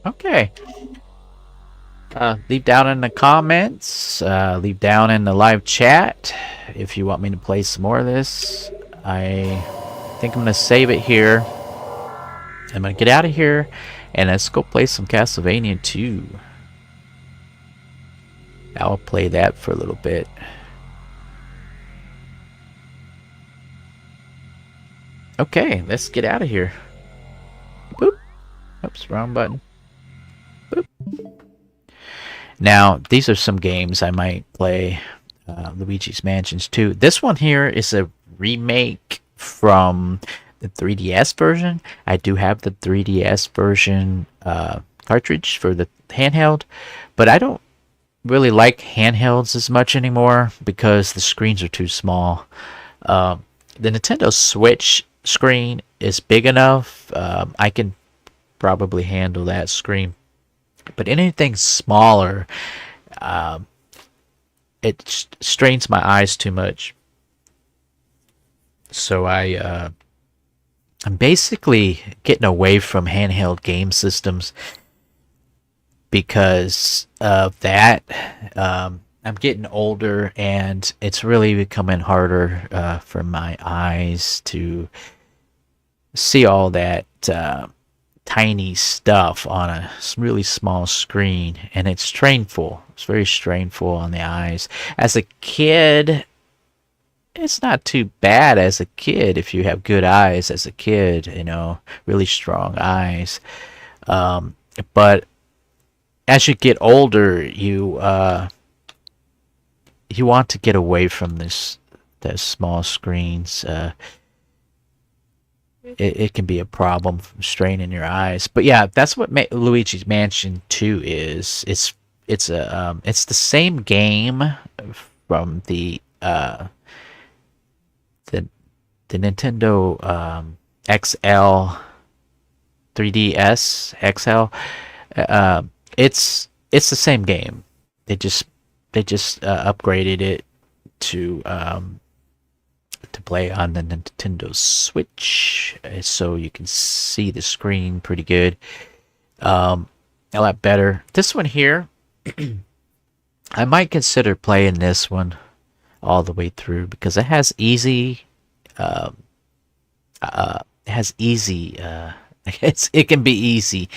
Okay. Leave down in the comments. Leave down in the live chat if you want me to play some more of this. I think I'm going to save it here. I'm going to get out of here and let's go play some Castlevania 2. I'll play that for a little bit. Okay, let's get out of here. Boop. Oops, wrong button. Boop. Now, these are some games I might play. Luigi's Mansions 2. This one here is a remake from the 3DS version. I do have the 3DS version cartridge for the handheld, but I don't really like handhelds as much anymore because the screens are too small. The Nintendo Switch screen is big enough. I can probably handle that screen. But anything smaller, it strains my eyes too much. So I'm basically getting away from handheld game systems because of that. I'm getting older, and it's really becoming harder for my eyes to see all that tiny stuff on a really small screen, and it's strainful. It's very strainful on the eyes. As a kid, it's not too bad as a kid if you have good eyes as a kid, you know, really strong eyes. But as you get older, you want to get away from those small screens. It can be a problem from straining your eyes. But yeah, that's what Luigi's Mansion 2 is. It's the same game from the Nintendo XL 3DS XL. It's the same game. They just upgraded it to play on the Nintendo Switch, so you can see the screen pretty good, a lot better. This one here, I might consider playing this one all the way through because it has easy, it can be easy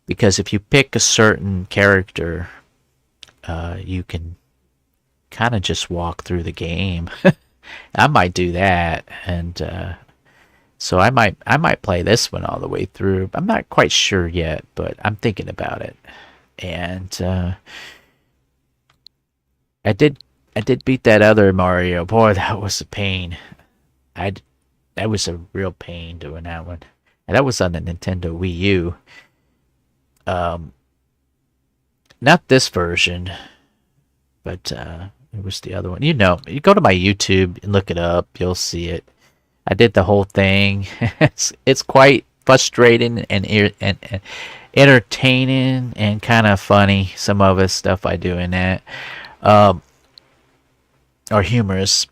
because if you pick a certain character, you can kind of just walk through the game. I might do that, and so I might play this one all the way through. I'm not quite sure yet, but I'm thinking about it. And I did beat that other Mario. Boy, that was a pain. That was a real pain doing that one, and that was on the Nintendo Wii U. Not this version, but it was the other one. You know, you go to my YouTube and look it up. You'll see it. I did the whole thing. It's quite frustrating and entertaining and kind of funny. Some of the stuff I do in that, or humorous.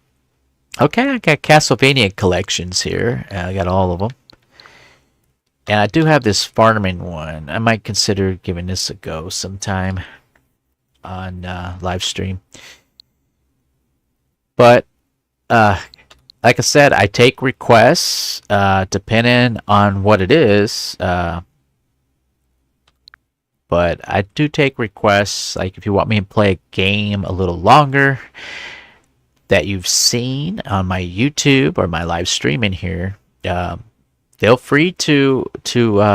Okay, I got Castlevania collections here. I got all of them, and I do have this farming one. I might consider giving this a go sometime on live stream. But like I said, I take requests depending on what it is. but I do take requests. Like if you want me to play a game a little longer that you've seen on my YouTube or my live stream in here, feel free to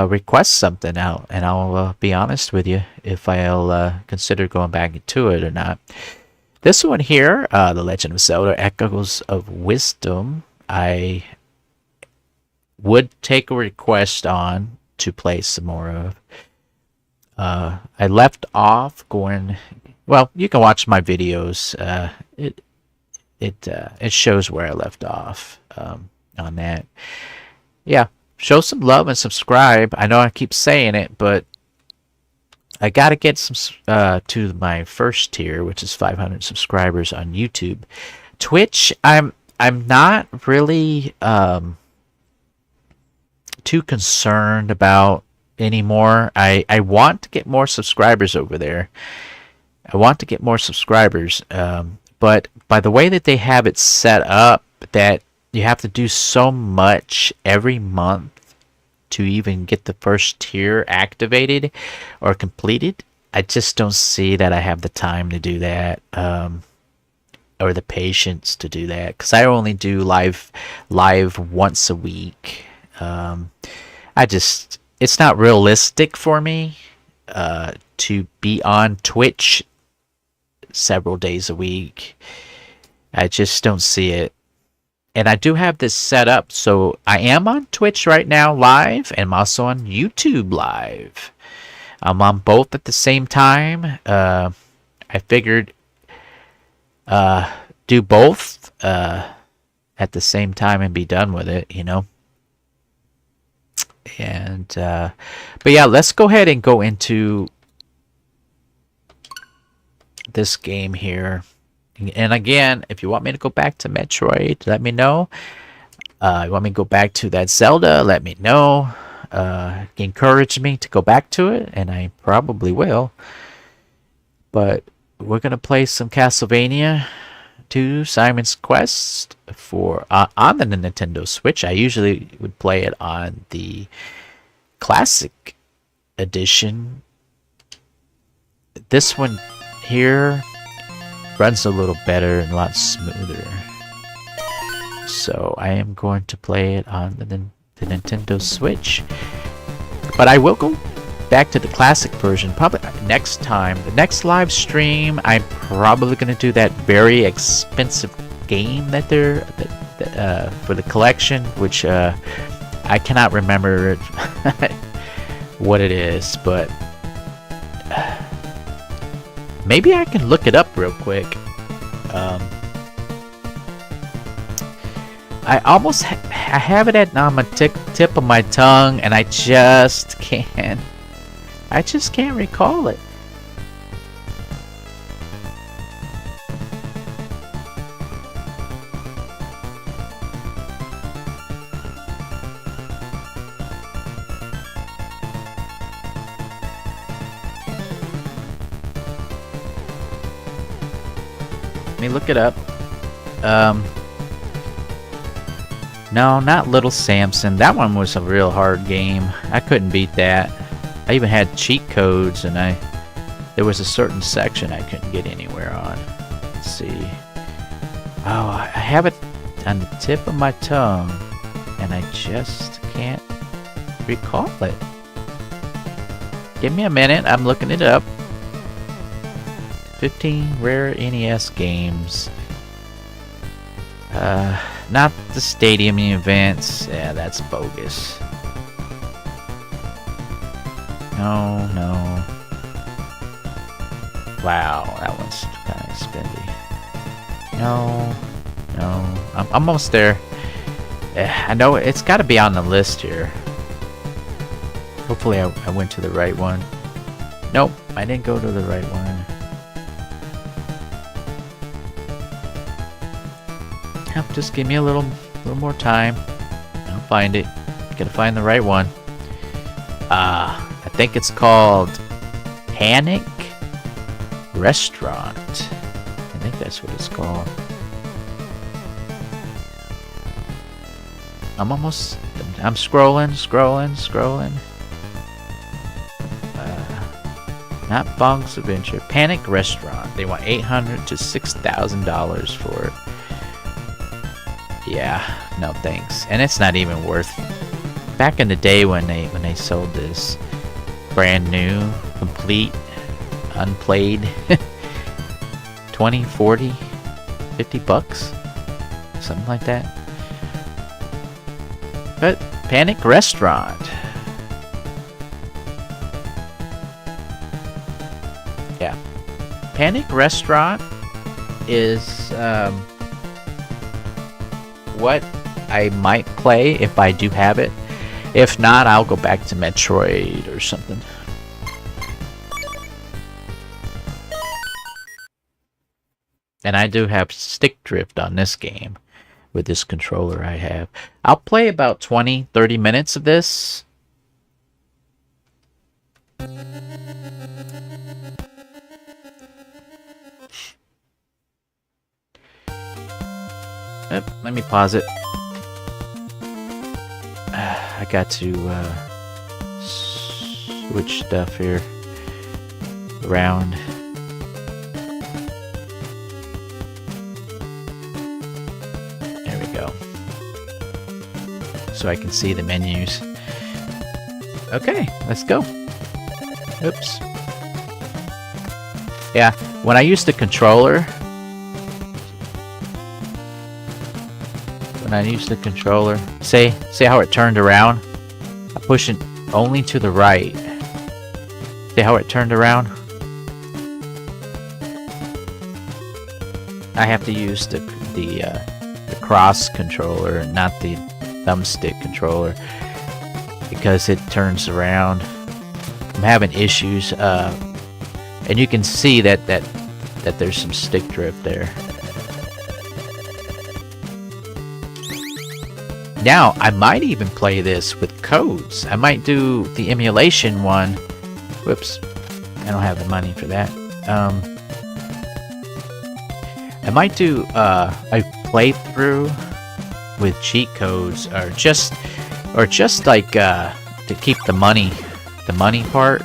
request something out, and I'll be honest with you if I'll consider going back into it or not. This one here, The Legend of Zelda: Echoes of Wisdom, I would take a request on to play some more of. I left off going. Well, you can watch my videos. It shows where I left off on that. Yeah, show some love and subscribe. I know I keep saying it, but I gotta get some to my first tier, which is 500 subscribers on YouTube. Twitch, I'm not really too concerned about anymore. I want to get more subscribers over there. I want to get more subscribers, but by the way that they have it set up, that you have to do so much every month to even get the first tier activated or completed, I just don't see that I have the time to do that, or the patience to do that, because I only do live once a week. It's not realistic for me to be on Twitch several days a week. I just don't see it. And I do have this set up, so I am on Twitch right now live, and I'm also on YouTube live. I'm on both at the same time. I figured do both at the same time and be done with it, you know. And but yeah, let's go ahead and go into this game here. And again, if you want me to go back to Metroid, let me know. You want me to go back to that Zelda, let me know. Encourage me to go back to it, and I probably will. But we're going to play some Castlevania 2 Simon's Quest for on the Nintendo Switch. I usually would play it on the Classic Edition. This one here runs a little better and a lot smoother. So I am going to play it on the Nintendo Switch. But I will go back to the classic version probably next time. The next live stream, I'm probably going to do that very expensive game that they're for the collection, which I cannot remember what it is, but maybe I can look it up real quick. I almost I have it on my tip of my tongue, and I just can't recall it. Let me look it up. No, not Little Samson. That one was a real hard game. I couldn't beat that. I even had cheat codes, and there was a certain section I couldn't get anywhere on. Let's see. Oh, I have it on the tip of my tongue, and I just can't recall it. Give me a minute. I'm looking it up. 15 rare NES games. Not the stadium events. Yeah, that's bogus. No. Wow, that one's kind of spendy. No. I'm almost there. I know it's got to be on the list here. Hopefully I went to the right one. Nope, I didn't go to the right one. Just give me a little more time. I'll find it. Gotta find the right one. I think it's called Panic Restaurant. I think that's what it's called. I'm scrolling. Not Bong's Adventure. Panic Restaurant. They want $800 to $6,000 for it. Yeah, no thanks. And it's not even worth. Back in the day when they sold this brand new, complete, unplayed, 20, 40, 50 bucks, something like that. But Panic Restaurant. Yeah. Panic Restaurant is what I might play if I do have it. If not, I'll go back to Metroid or something. And I do have stick drift on this game with this controller I have. I'll play about 20-30 minutes of this. Let me pause it. I got to switch stuff here around. There we go. So I can see the menus. Okay, let's go. Oops. Yeah, when I use the controller, see how it turned around? I push it only to the right. See how it turned around? I have to use the cross controller and not the thumbstick controller because it turns around. I'm having issues, and you can see that there's some stick drift there. Now, I might even play this with codes. I might do the emulation one. Whoops. I don't have the money for that. I might do a playthrough with cheat codes or just like to keep the money part.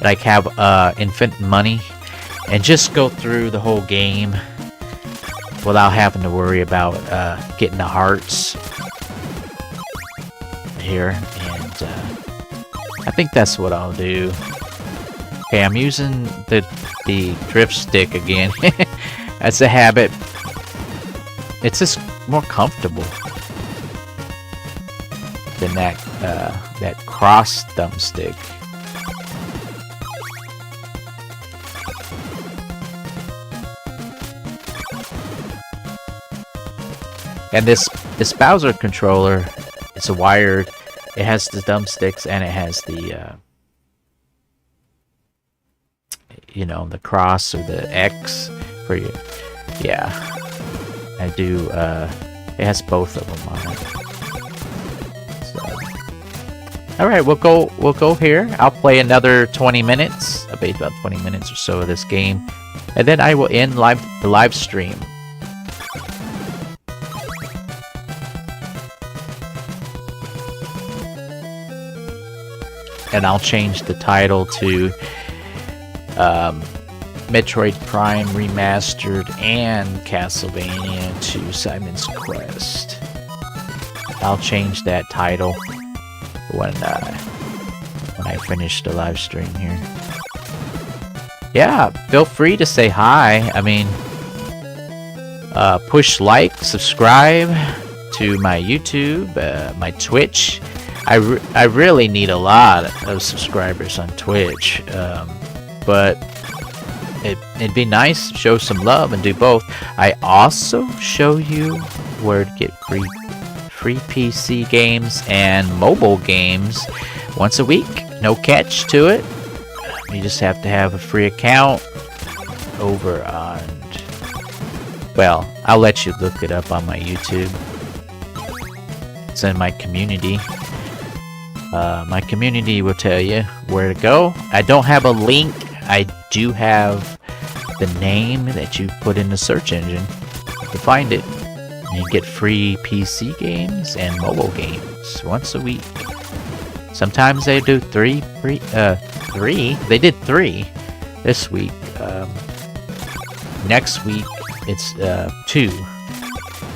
Like have infinite money and just go through the whole game without having to worry about getting the hearts here, and I think that's what I'll do. Okay, I'm using the drift stick again. That's a habit. It's just more comfortable than that cross thumbstick. And this Bowser controller, it's a wired. It has the thumbsticks and it has the the cross or the X for you. Yeah, I do. It has both of them on it. So, all right, we'll go here. I'll play another 20 minutes, about 20 minutes or so of this game, and then I will end the live stream. And I'll change the title to Metroid Prime Remastered and Castlevania to Simon's Quest. I'll change that title when I finish the live stream here. Yeah, feel free to say hi. I mean, push like, subscribe to my YouTube, my Twitch. I really need a lot of subscribers on Twitch, but it'd be nice to show some love and do both. I also show you where to get free PC games and mobile games once a week. No catch to it. You just have to have a free account over on... Well, I'll let you look it up on my YouTube. It's in my community. My community will tell you where to go. I don't have a link. I do have the name that you put in the search engine to find it. You get free PC games and mobile games once a week. Sometimes they do 3 3. They did 3 this week. Next week it's 2.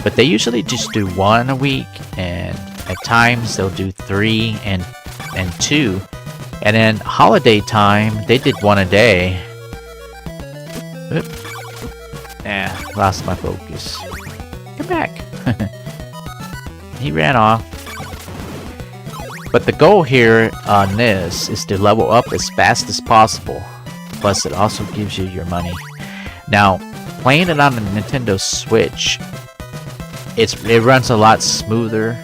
But they usually just do 1 a week, and at times they'll do 3 and 2. And then holiday time, they did 1 a day. Oop. Lost my focus. Come back. He ran off. But the goal here on this is to level up as fast as possible. Plus, it also gives you your money. Now, playing it on the Nintendo Switch, it runs a lot smoother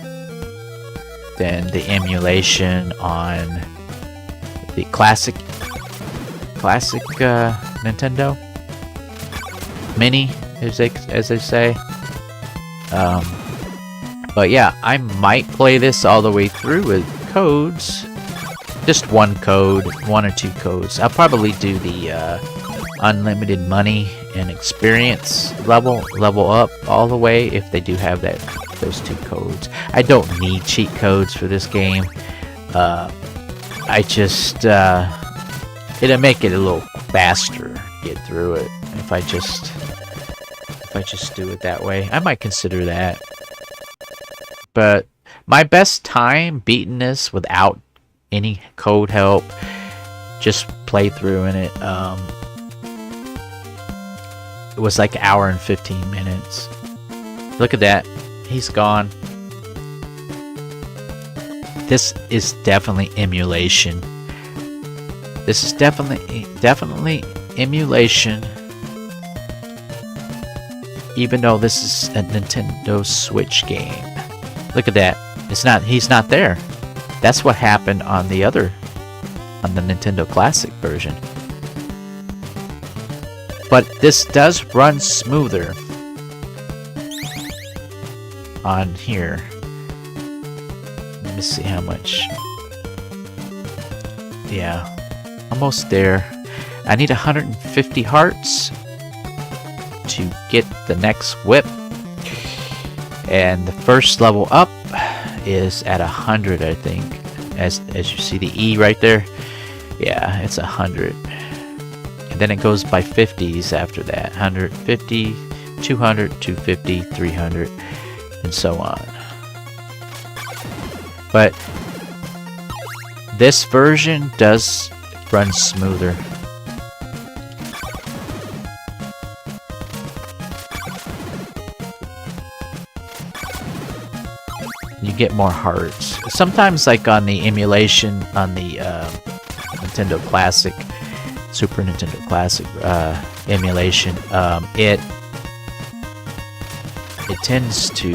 than the emulation on the classic Nintendo Mini, as they say. But yeah, I might play this all the way through with codes. Just 1 code, 1 or 2 codes. I'll probably do the unlimited money and experience level up all the way if they do have those 2 codes. I don't need cheat codes for this game. I just it'll make it a little faster to get through it if I just do it that way. I might consider that. But my best time beating this without any code help, just play through in it, it was like 1 hour and 15 minutes. Look at that. He's gone. This is definitely emulation. This is definitely emulation. Even though this is a Nintendo Switch game. Look at that. He's not there. That's what happened on the Nintendo Classic version. But this does run smoother on here. Let me see how much. Yeah, almost there. I need 150 hearts to get the next whip. And the first level up is at 100, I think. As you see the E right there. Yeah, it's 100. And then it goes by 50s after that. 150, 200, 250, 300, and so on. But this version does run smoother. You get more hearts. Sometimes, like on the emulation on the Nintendo Classic, Super Nintendo Classic emulation, it tends to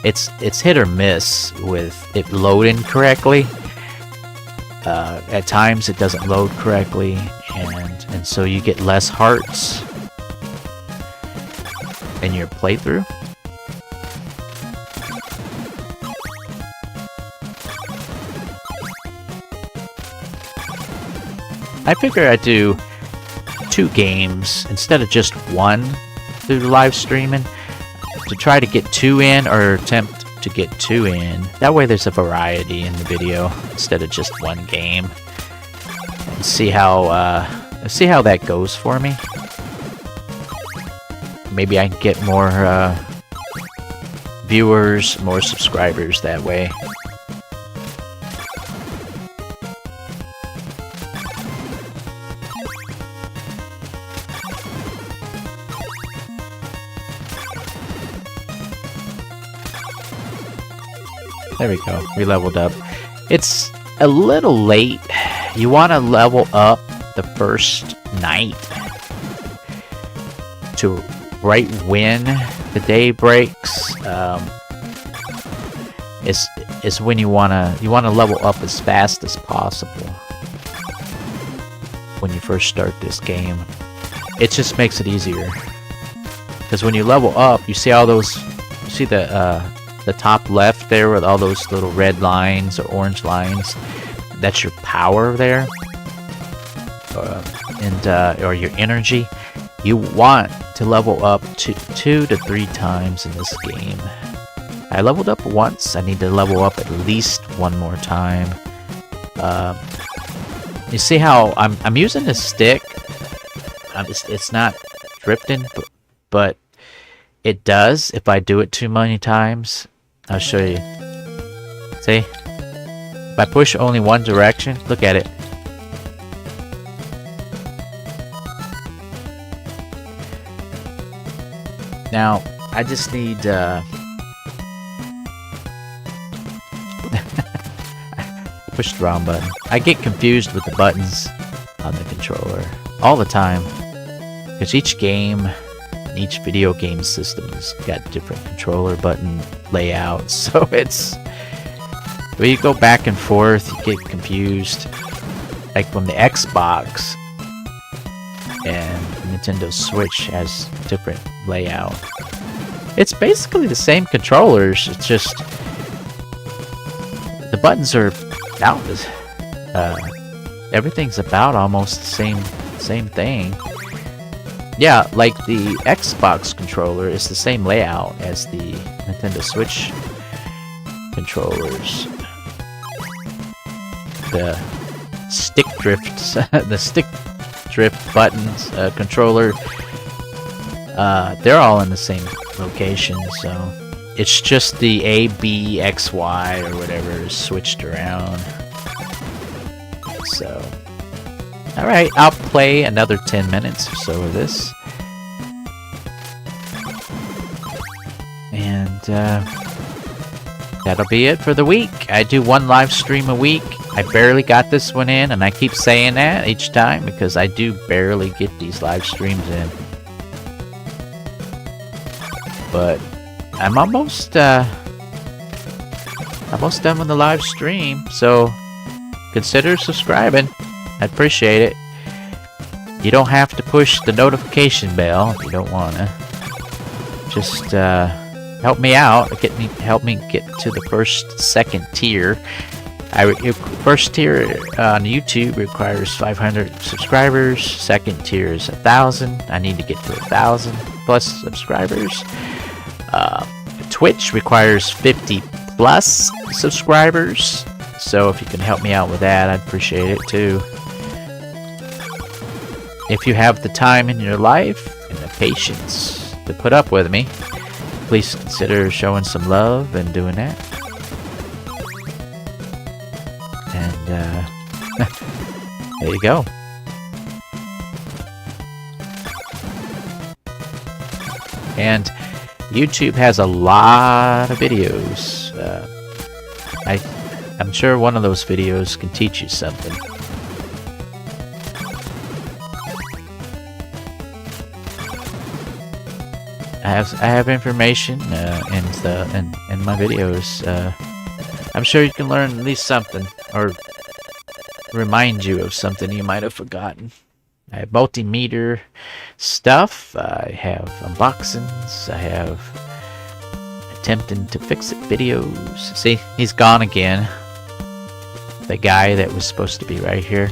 it's hit or miss with it loading correctly. At times, it doesn't load correctly, and so you get less hearts in your playthrough. I figure I'd do 2 games instead of just 1 through the live streaming, to try to get 2 in, or attempt to get 2 in. That way there's a variety in the video instead of just 1 game. And see how that goes for me. Maybe I can get more viewers, more subscribers that way. There we go. We leveled up. It's a little late. You want to level up the first night to right when the day breaks. Is when you wanna level up as fast as possible when you first start this game. It just makes it easier, because when you level up, you see all those. You see the top left there with all those little red lines or orange lines. That's your power there, or your energy. You want to level up to 2 to 3 times in this game. I leveled up once. I need to level up at least 1 more time. You see how I'm using the stick. It's not drifting, but it does if I do it too many times. I'll show you. See? If I push only one direction, look at it. Now, I just need push the wrong button. I get confused with the buttons on the controller all the time. Because each game, and each video game system has got different controller button layouts. So it's... when you go back and forth, you get confused. Like when the Xbox and Nintendo Switch has different layout. It's basically the same controllers, it's just... the buttons are about everything's about almost the same thing. Yeah, like the Xbox controller is the same layout as the Nintendo Switch controllers. The stick drift, the stick drift buttons, controller, they're all in the same location, so it's just the A, B, X, Y, or whatever is switched around. So, alright, I'll play another 10 minutes or so of this. And, that'll be it for the week. I do one live stream a week. I barely got this one in, and I keep saying that each time because I do barely get these live streams in. But I'm almost done with the live stream, so consider subscribing. I'd appreciate it. You don't have to push the notification bell if you don't wanna. Just help me out. Help me get to the second tier. First tier on YouTube requires 500 subscribers. Second tier is 1,000. I need to get to 1,000 plus subscribers. Twitch requires 50 plus subscribers. So if you can help me out with that, I'd appreciate it too. If you have the time in your life and the patience to put up with me, please consider showing some love and doing that. And there you go. And YouTube has a lot of videos. I'm sure one of those videos can teach you something. I have information in my videos. I'm sure you can learn at least something, or remind you of something you might have forgotten. I have multimeter stuff. I have unboxings. I have attempting to fix it videos. See, he's gone again. The guy that was supposed to be right here.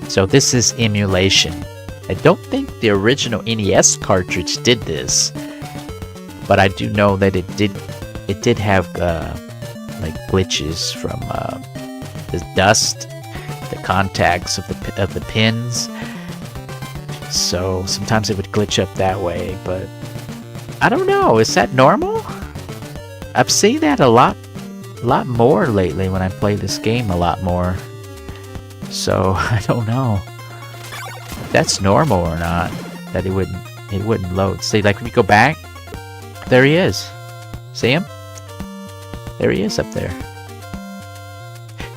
So this is emulation. I don't think the original NES cartridge did this, but I do know that it did have like glitches from the dust, the contacts of the pins. So sometimes it would glitch up that way, but I don't know. Is that normal? I've seen that a lot more lately when I play this game a lot more. So I don't know if that's normal or not. That it wouldn't load. See, like if we go back, there he is. See him? There he is up there.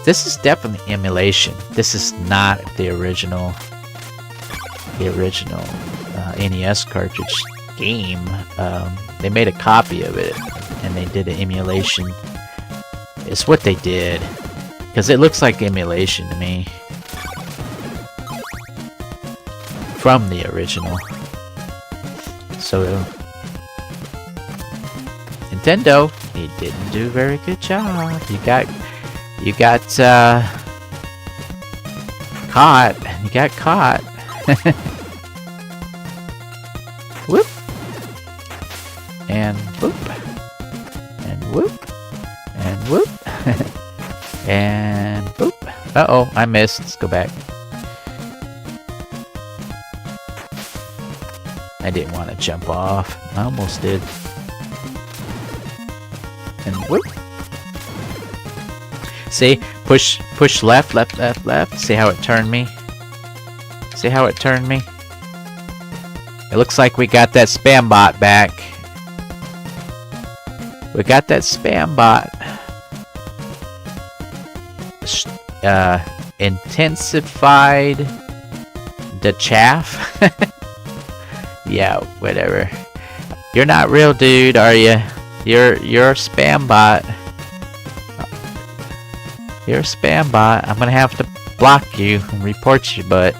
This is definitely emulation. This is not the original NES cartridge game. They made a copy of it and they did an emulation. It's what they did, because it looks like emulation to me from the original. So Nintendo, you didn't do a very good job. You got caught. You got caught. Whoop. And whoop. And whoop. And whoop. And whoop. Uh-oh, I missed. Let's go back. I didn't want to jump off. I almost did. And whoop. See? Push left, left, left, left. See how it turned me? See how it turned me? It looks like we got that spam bot back. We got that spam bot. Intensified the chaff. Yeah, whatever. You're not real, dude, are you? You're a spam bot. You're a spam bot. I'm gonna have to block you and report you, but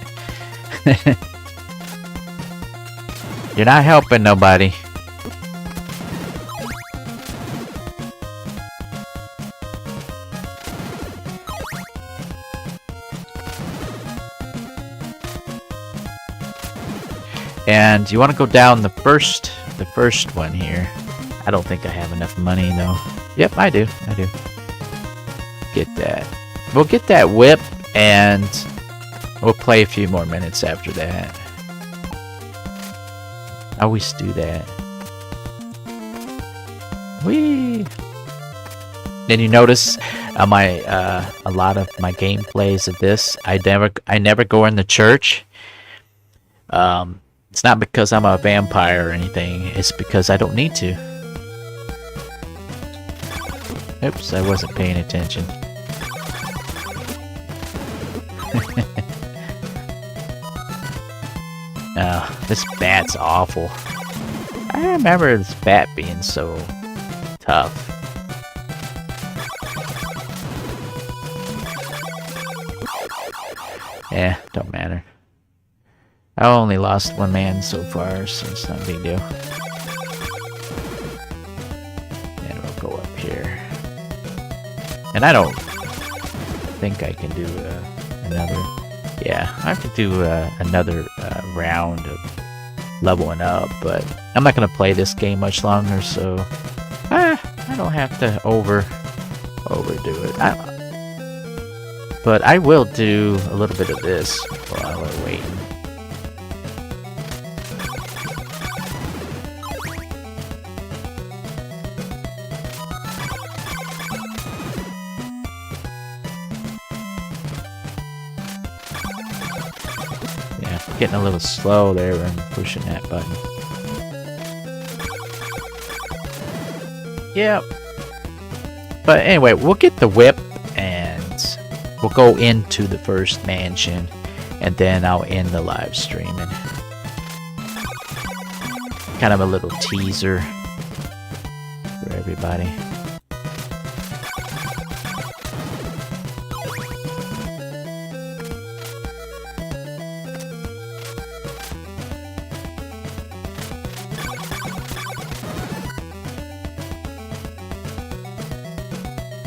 you're not helping nobody. And you want to go down the first one here. I don't think I have enough money though. Yep, I do. Get that. We'll get that whip and we'll play a few more minutes after that. I always do that. Whee! Then you notice a lot of my gameplays of this, I never go in the church. It's not because I'm a vampire or anything. It's because I don't need to. Oops, I wasn't paying attention. This bat's awful. I remember this bat being so tough. Yeah, don't matter. I only lost one man so far, so it's not a big deal. And we'll go up here. And I don't think I can do another... Yeah, I have to do another round of leveling up, but I'm not going to play this game much longer, so... I don't have to overdo it. But I will do a little bit of this while we're waiting. Getting a little slow there when pushing that button. Yep. But anyway, we'll get the whip and we'll go into the first mansion and then I'll end the live streaming. Kind of a little teaser for everybody.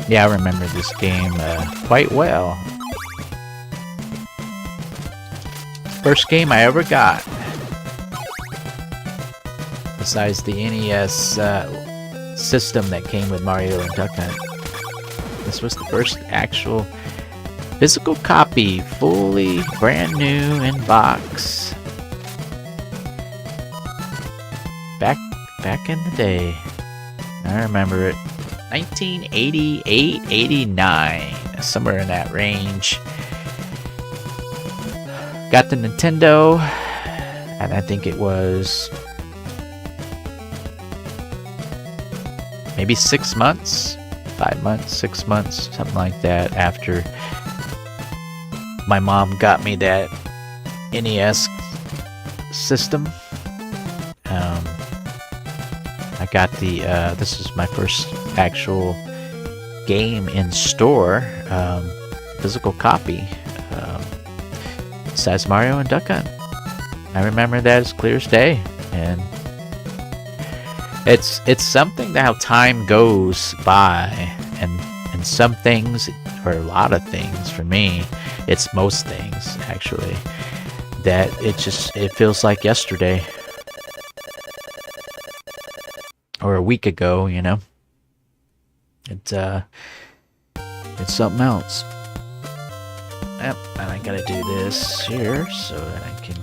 Yeah, I remember this game quite well. First game I ever got. Besides the NES system that came with Mario and Duck Hunt. This was the first actual physical copy, fully brand new in box. Back in the day. I remember it. 1988, 89, somewhere in that range. Got the Nintendo, and I think it was maybe 6 months, 5 months, 6 months, something like that, after my mom got me that NES system. I got the, this is my first actual game in store, physical copy, besides Mario and Duck Hunt. I remember that as clear as day, and it's something that how time goes by, and some things, or a lot of things for me, it's most things actually, that it feels like yesterday. Or a week ago, you know. It's something else. Yep, and I gotta do this here so that I can...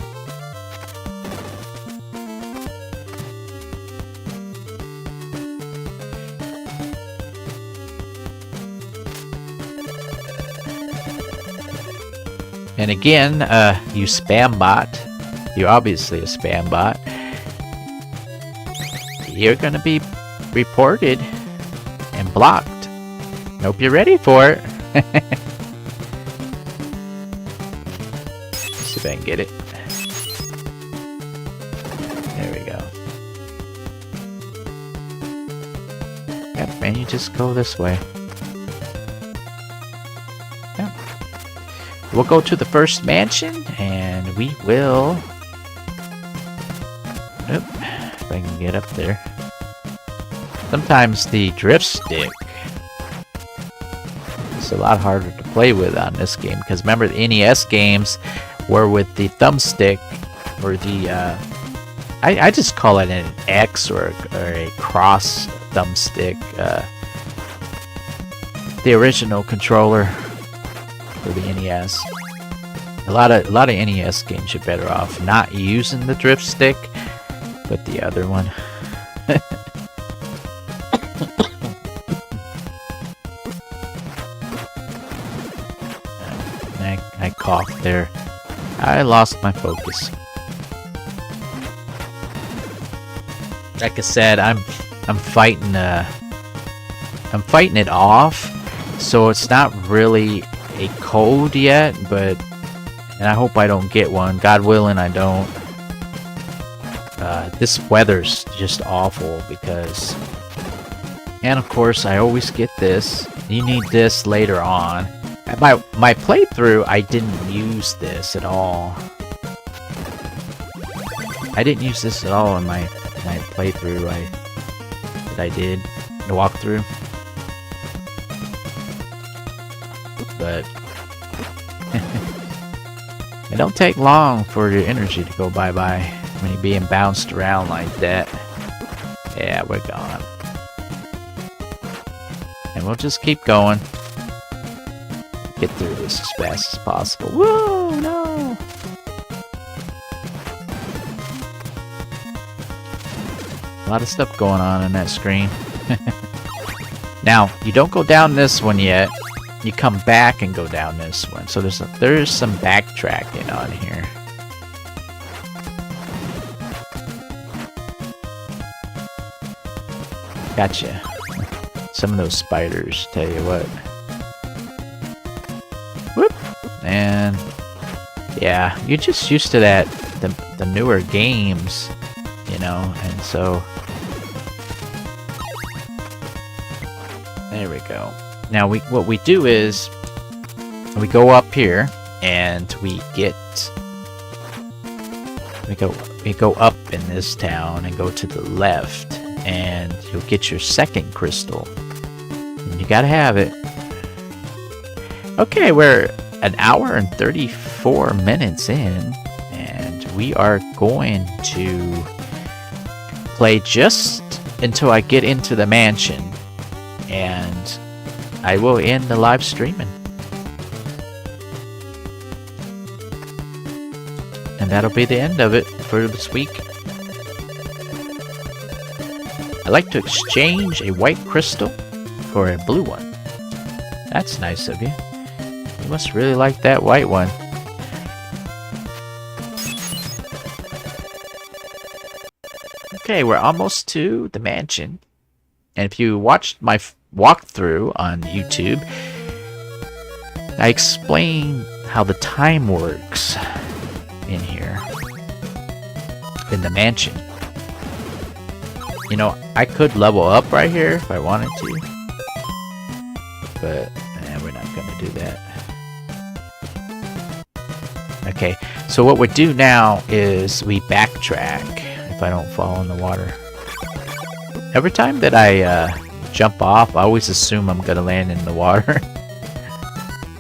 And again, you spam bot. You're obviously a spam bot. You're gonna be reported and blocked. Hope you're ready for it. See if I can get it. There we go. Yep, and you just go this way. Yep. We'll go to the first mansion, and we will... Oop, if I can get up there. Sometimes the drift stick is a lot harder to play with on this game, because remember the NES games were with the thumbstick, or the I just call it an X or a cross thumbstick. The original controller for the NES. A lot of NES games are better off not using the drift stick, but the other one. I coughed there. I lost my focus. Like I said, I'm fighting it off, so it's not really a code yet, but and I hope I don't get one. God willing, I don't. This weather's just awful because, and of course, I always get this. You need this later on. At my playthrough, I didn't use this at all. I didn't use this at all in my playthrough. I did the walkthrough, but it don't take long for your energy to go bye-bye when you're being bounced around like that. Yeah, we're gone, and we'll just keep going. Get through this as fast as possible. Whoa, no! A lot of stuff going on that screen. Now, you don't go down this one yet. You come back and go down this one. So there's some backtracking on here. Gotcha. Some of those spiders, tell you what. Whoop! And yeah, you're just used to that, the newer games, you know, and so there we go. Now what we do is we go up here and we go up in this town and go to the left, and you'll get your second crystal. And you gotta have it. Okay, we're an hour and 34 minutes in, and we are going to play just until I get into the mansion, and I will end the live streaming. And that'll be the end of it for this week. I like to exchange a white crystal for a blue one. That's nice of you. You must really like that white one. Okay, we're almost to the mansion. And if you watched my walkthrough on YouTube, I explain how the time works in here, in the mansion. You know, I could level up right here if I wanted to, but we're not going to do that. Okay, so what we do now is we backtrack if I don't fall in the water. Every time that I jump off, I always assume I'm going to land in the water.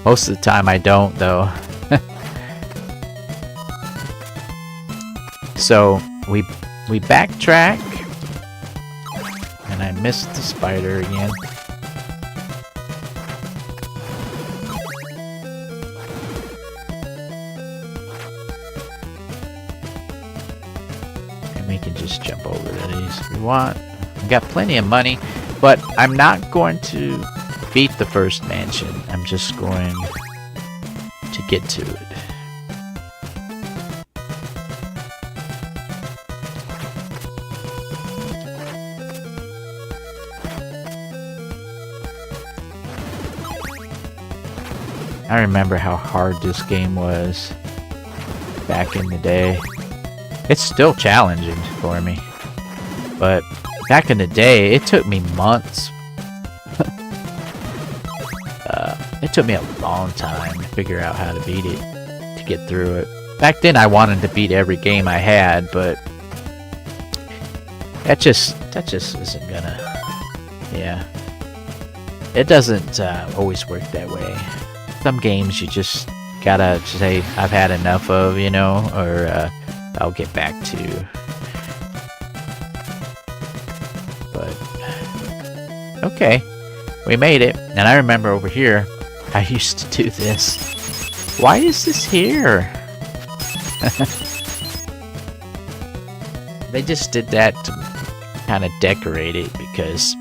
Most of the time I don't, though. So we backtrack, and I missed the spider again. We can just jump over to these if we want. I've got plenty of money, but I'm not going to beat the first mansion. I'm just going to get to it. I remember how hard this game was back in the day. It's still challenging for me, but back in the day, it took me months. It took me a long time to figure out how to beat it, to get through it. Back then, I wanted to beat every game I had, but that just isn't gonna. Yeah, it doesn't always work that way. Some games you just gotta say, I've had enough of, you know, or I'll get back to. But, okay, we made it. And I remember over here, I used to do this. Why is this here? They just did that to kind of decorate it because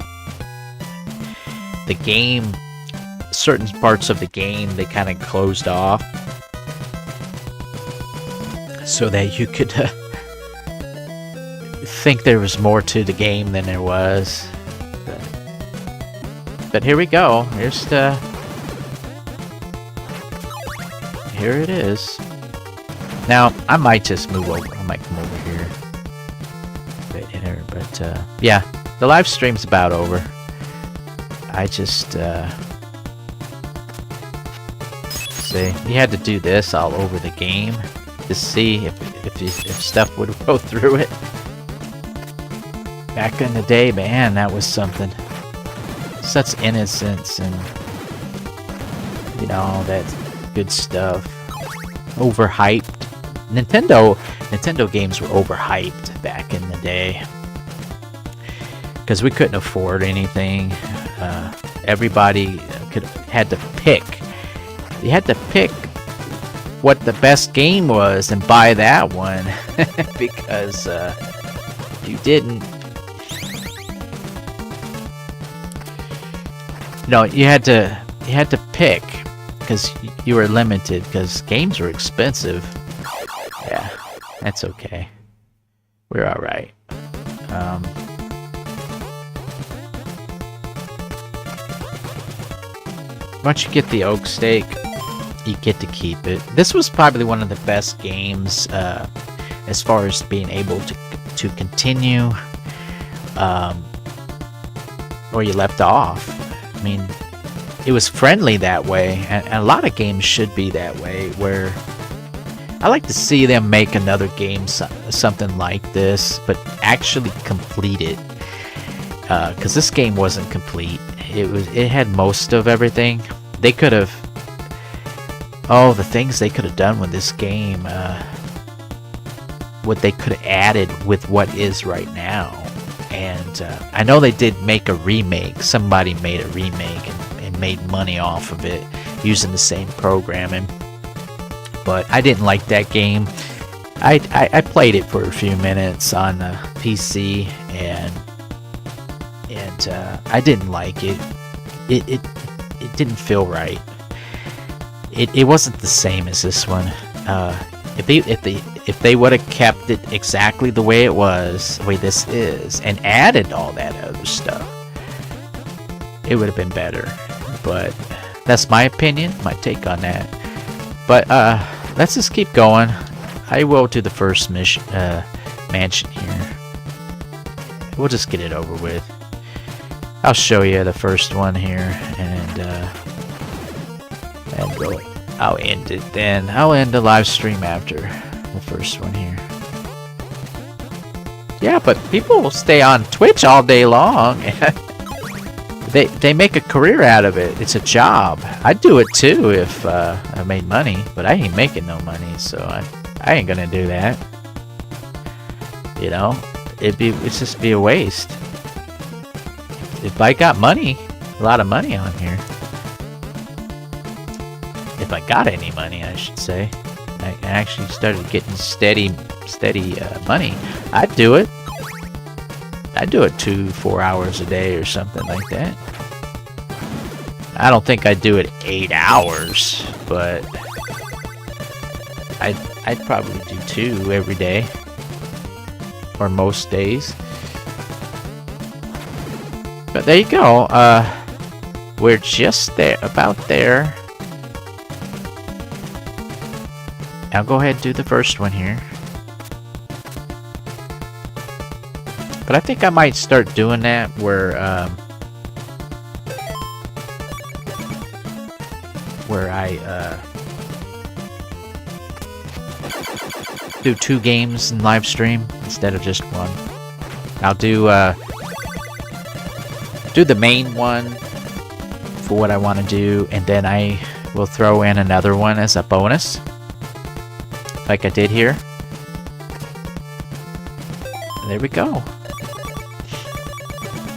the game, certain parts of the game, they kind of closed off so that you could think there was more to the game than there was. But here we go. Here's the... Here it is. Now, I might just move over. I might come over here. Right here. But, yeah. The live stream's about over. I just, see, you had to do this all over the game to see if stuff would go through it. Back in the day, man, that was something. Such innocence and, you know, that good stuff. Overhyped. Nintendo games were overhyped back in the day because we couldn't afford anything. Everybody had to pick. You had to pick what the best game was and buy that one because you didn't. No, you had to pick because you were limited because games were expensive. Yeah, that's okay. We're all right. Once you get the oak stake, you get to keep it. This was probably one of the best games as far as being able to continue where you left off. I mean, it was friendly that way, and a lot of games should be that way, where I like to see them make another game something like this, but actually complete it. Because this game wasn't complete. It had most of everything. They could have... Oh, the things they could have done with this game. What they could have added with what is right now. And I know they did make a remake. Somebody made a remake and made money off of it using the same programming. But I didn't like that game. I played it for a few minutes on PC and I didn't like it. It didn't feel right. It wasn't the same as this one. If they would have kept it exactly the way it was, the way this is, and added all that other stuff, it would have been better. But that's my opinion, my take on that. But let's just keep going. I will do the first mansion here. We'll just get it over with. I'll show you the first one here, and I'll end it then. I'll end the live stream after the first one here. Yeah, but people will stay on Twitch all day long. They make a career out of it. It's a job. I'd do it too if I made money, but I ain't making no money, so I ain't gonna do that. You know, it'd just be a waste. If I got money, a lot of money on here. If I got any money, I should say. I actually started getting steady steady money, I'd do it. I'd do it 2-4 hours a day or something like that. I don't think I'd do it 8 hours, but I'd probably do 2 every day, or most days. But there you go. We're just there, about there. I'll go ahead and do the first one here. But I think I might start doing that where I do 2 games in live stream instead of just one. I'll do the main one for what I want to do, and then I will throw in another one as a bonus, like I did here. There we go.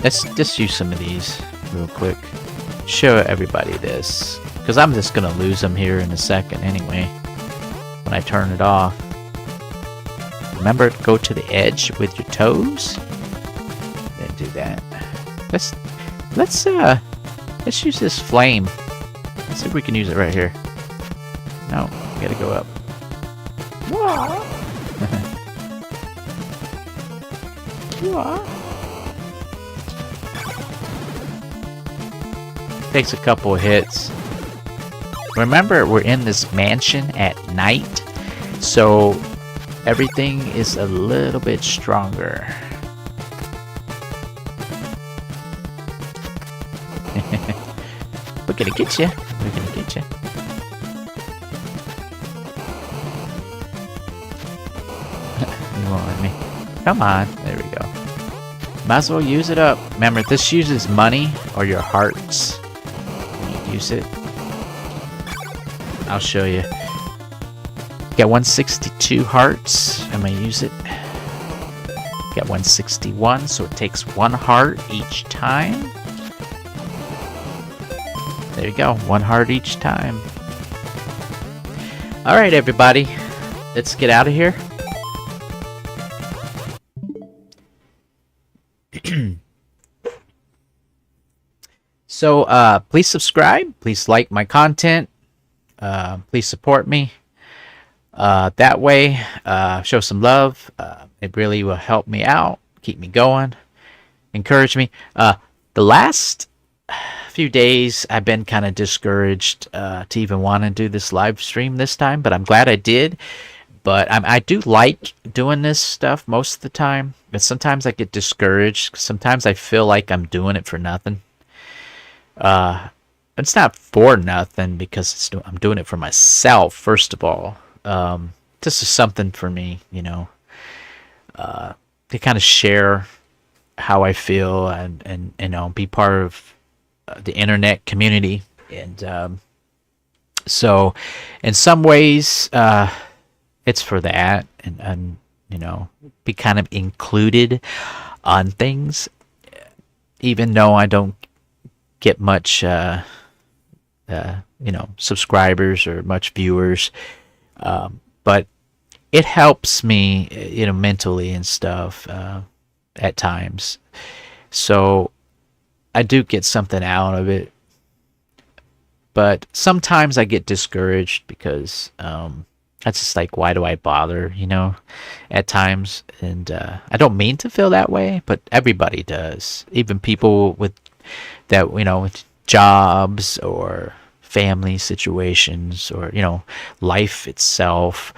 Let's just use some of these real quick. Show everybody this, because I'm just gonna lose them here in a second anyway when I turn it off. Remember to go to the edge with your toes. Then do that. Let's use this flame. Let's see if we can use it right here. No, we gotta go up. Whoa. Whoa. Takes a couple of hits. Remember, we're in this mansion at night, so everything is a little bit stronger. We're gonna get you. We're gonna get you. You won't let me. Come on. There we go. Might as well use it up. Remember, this uses money or your hearts. When you use it. I'll show you. Got 162 hearts. I'm gonna use it. Got 161, so it takes 1 heart each time. There you go, 1 heart each time. Alright, everybody. Let's get out of here. So, please subscribe. Please like my content. Please support me. That way, show some love. It really will help me out, keep me going, encourage me. The last few days, I've been kind of discouraged to even want to do this live stream this time, but I'm glad I did. But I do like doing this stuff most of the time, but sometimes I get discouraged. Sometimes I feel like I'm doing it for nothing. It's not for nothing because I'm doing it for myself, first of all. This is something for me, you know, to kind of share how I feel and you know, be part of the internet community. And so in some ways, it's for that, and you know, be kind of included on things, even though I don't get much you know, subscribers or much viewers, but it helps me, you know, mentally and stuff at times. So I do get something out of it, but sometimes I get discouraged because that's just like, why do I bother, you know, at times. And I don't mean to feel that way, but everybody does. Even people with that, you know, with jobs or family situations, or you know, life itself,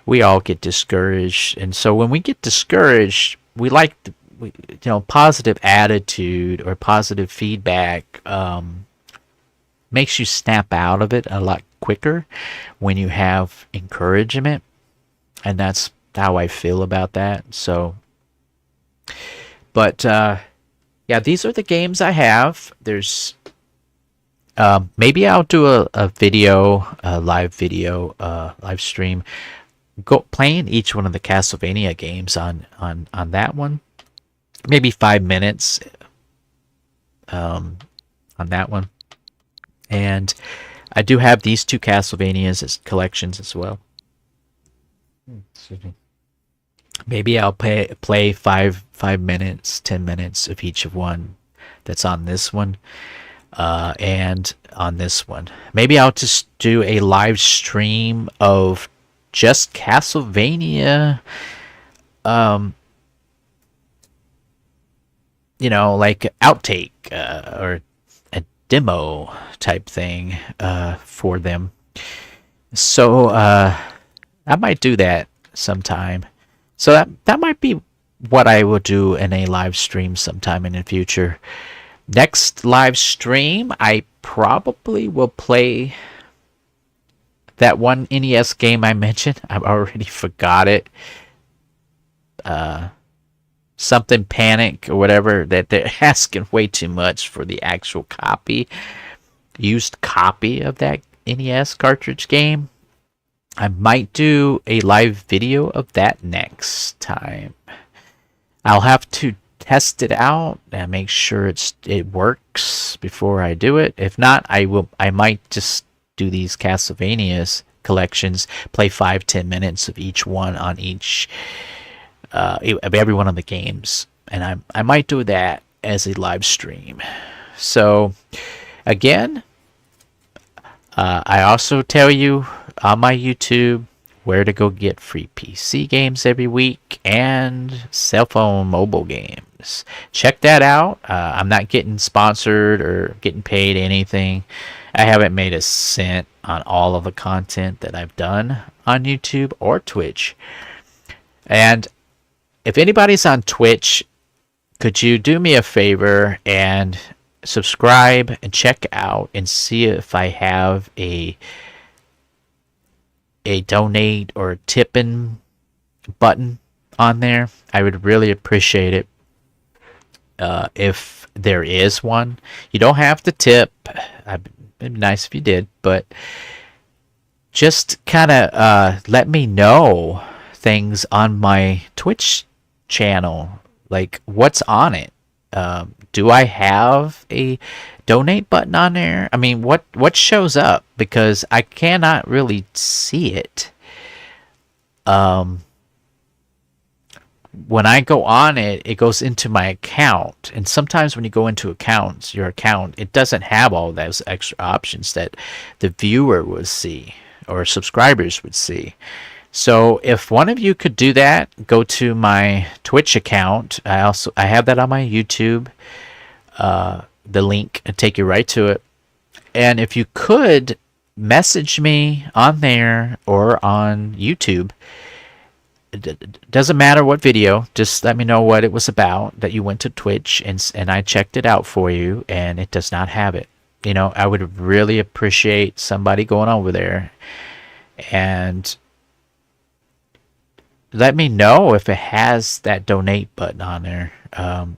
we all get discouraged. And so when we get discouraged, we like you know, positive attitude or positive feedback makes you snap out of it a lot quicker when you have encouragement, and that's how I feel about that. So but yeah, these are the games I have. There's maybe I'll do a video, a live video, live stream, playing each one of the Castlevania games on that one. Maybe 5 minutes on that one. And I do have these 2 Castlevanias as collections as well. Excuse me. Maybe I'll play 5 minutes, 10 minutes of each of one that's on this one, and on this one. Maybe I'll just do a live stream of just Castlevania. Um, like outtake, or a demo type thing, for them. So I might do that sometime. So that might be what I will do in a live stream sometime in the future. Next live stream, I probably will play that one NES game I mentioned. I've already forgot it. Something Panic or whatever, that they're asking way too much for the actual used copy of that NES cartridge game. I might do a live video of that next time. I'll have to test it out and make sure it works before I do it. If not, I might just do these Castlevanias collections, play 5-10 minutes of each one on each of every one of the games, and I might do that as a live stream. So again, I also tell you on my YouTube where to go get free PC games every week and cell phone mobile games. Check that out. I'm not getting sponsored or getting paid anything. I haven't made a cent on all of the content that I've done on YouTube or Twitch. And if anybody's on Twitch, could you do me a favor and subscribe and check out and see if I have a donate or tipping button on there? I would really appreciate it if there is one. You don't have to tip. It'd be nice if you did, but just kind of let me know things on my Twitch channel, like what's on it. Do I have a donate button on there? I mean, what shows up? Because I cannot really see it. When I go on it, it goes into my account, and sometimes when you go into your account, it doesn't have all those extra options that the viewer would see or subscribers would see. So if one of you could do that, go to my Twitch account. I have that on my YouTube. The link and take you right to it. And if you could message me on there or on YouTube, it doesn't matter what video, just let me know what it was about, that you went to Twitch and I checked it out for you and it does not have it. I would really appreciate somebody going over there and let me know if it has that donate button on there.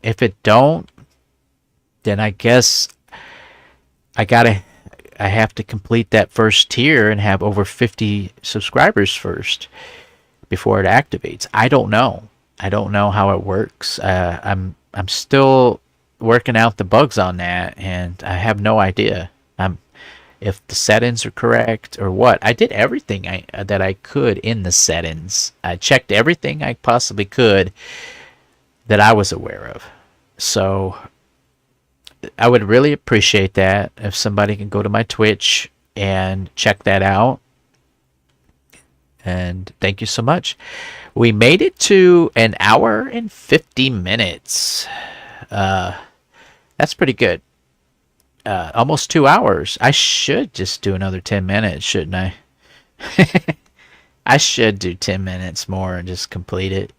If it don't, then I guess I have to complete that first tier and have over 50 subscribers first before it activates. I don't know how it works. I'm still working out the bugs on that, and I have no idea if the settings are correct or what. I did everything that I could in the settings. I checked everything I possibly could that I was aware of. So I would really appreciate that if somebody can go to my Twitch and check that out. And thank you so much. We made it to an hour and 50 minutes. That's pretty good. Almost 2 hours. I should just do another 10 minutes, shouldn't I? I should do 10 minutes more and just complete it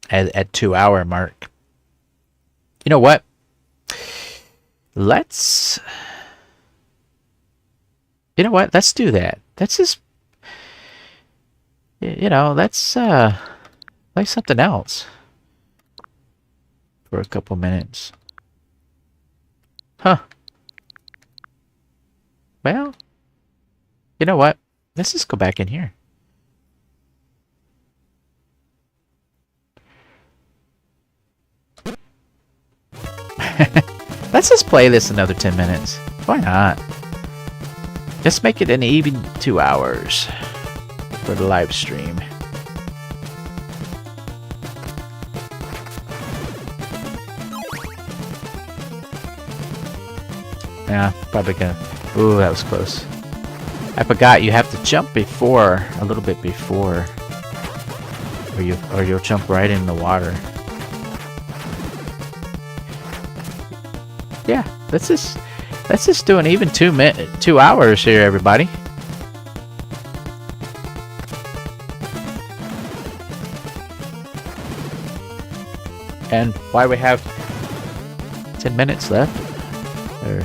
at 2 hour mark. You know what? Let's do that. Let's just, let's play something else for a couple minutes. Huh. Well, you know what? Let's just go back in here. Let's just play this another 10 minutes. Why not? Let's make it an even 2 hours for the live stream. Yeah, probably gonna. Ooh, that was close. I forgot you have to jump before, a little bit before, or you'll jump right in the water. Yeah, let's just do an even 2 hours here, everybody. And why we have 10 minutes left, or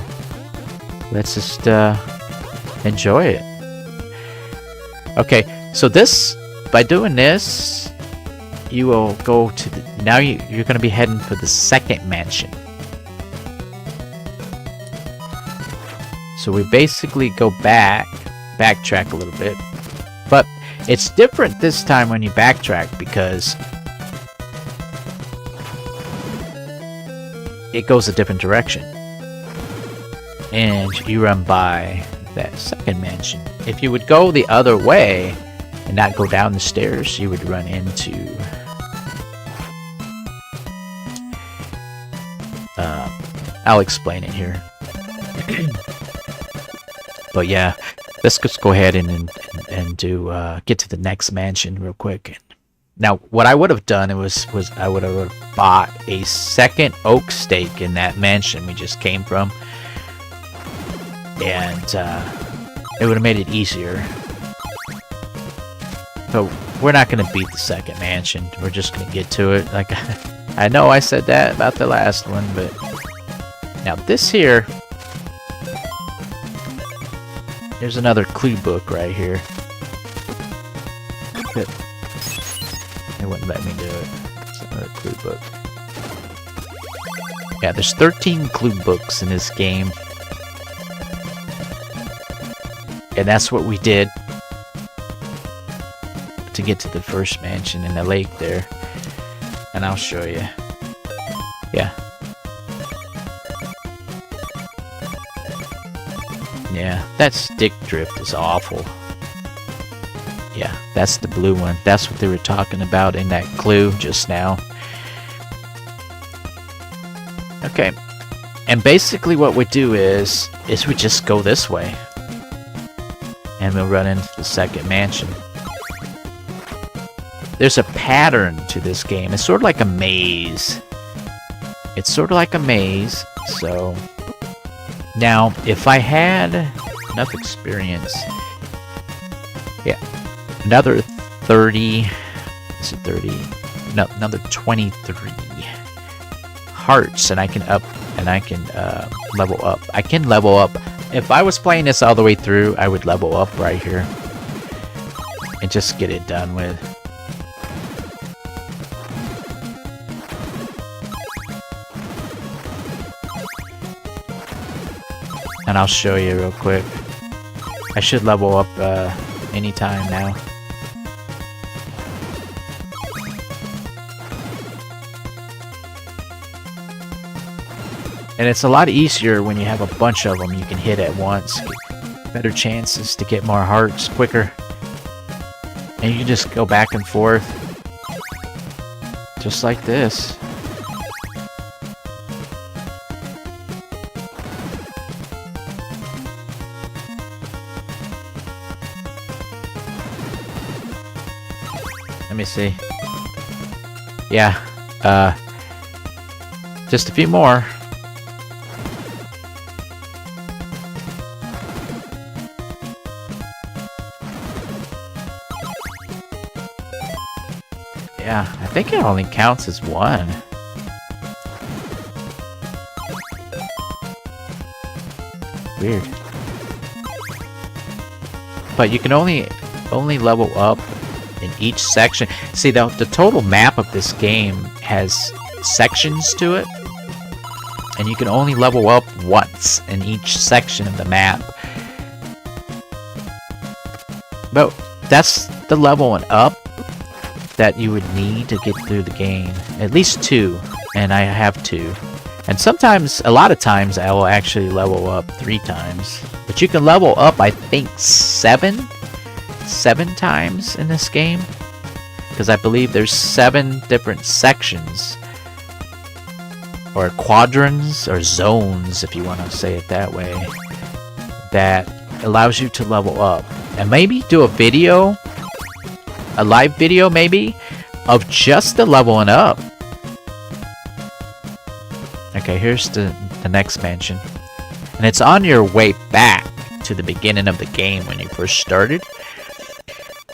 let's just enjoy it. Okay, so this, by doing this, you will go to the, now you're going to be heading for the second mansion. So we basically go backtrack a little bit, but it's different this time when you backtrack because it goes a different direction. And you run by that second mansion. If you would go the other way and not go down the stairs, you would run into I'll explain it here. But yeah, let's just go ahead and do get to the next mansion real quick. Now, what I would have done was I would have bought a second oak stake in that mansion we just came from, and it would have made it easier. So we're not going to beat the second mansion. We're just going to get to it. Like I know I said that about the last one, but now this here, there's another clue book right here. It wouldn't let me do it. It's another clue book. Yeah, there's 13 clue books in this game. And that's what we did to get to the first mansion in the lake there. And I'll show you. Yeah. Yeah, that stick drift is awful. Yeah, that's the blue one. That's what they were talking about in that clue just now. Okay. And basically what we do is we just go this way. And we'll run into the second mansion. There's a pattern to this game. It's sort of like a maze. It's sort of like a maze. So now, if I had enough experience, yeah, another 30, is it 30? No, another 23 hearts, and I can level up. I can level up. If I was playing this all the way through, I would level up right here and just get it done with. And I'll show you real quick. I should level up anytime now. And it's a lot easier when you have a bunch of them you can hit at once. Better chances to get more hearts quicker. And you can just go back and forth. Just like this. Let me see. Yeah. Just a few more. Yeah, I think it only counts as one. Weird. But you can only level up in each section. See, the total map of this game has sections to it, and you can only level up once in each section of the map. But that's the leveling up that you would need to get through the game. At least 2, and I have 2. And sometimes, a lot of times, I will actually level up 3 times. But you can level up, I think, 7 times in this game. Because I believe there's 7 different sections or quadrants, or zones, if you want to say it that way, that allows you to level up. And maybe do a video, a live video maybe, of just the leveling up. Okay, here's the next mansion. And it's on your way back to the beginning of the game when you first started.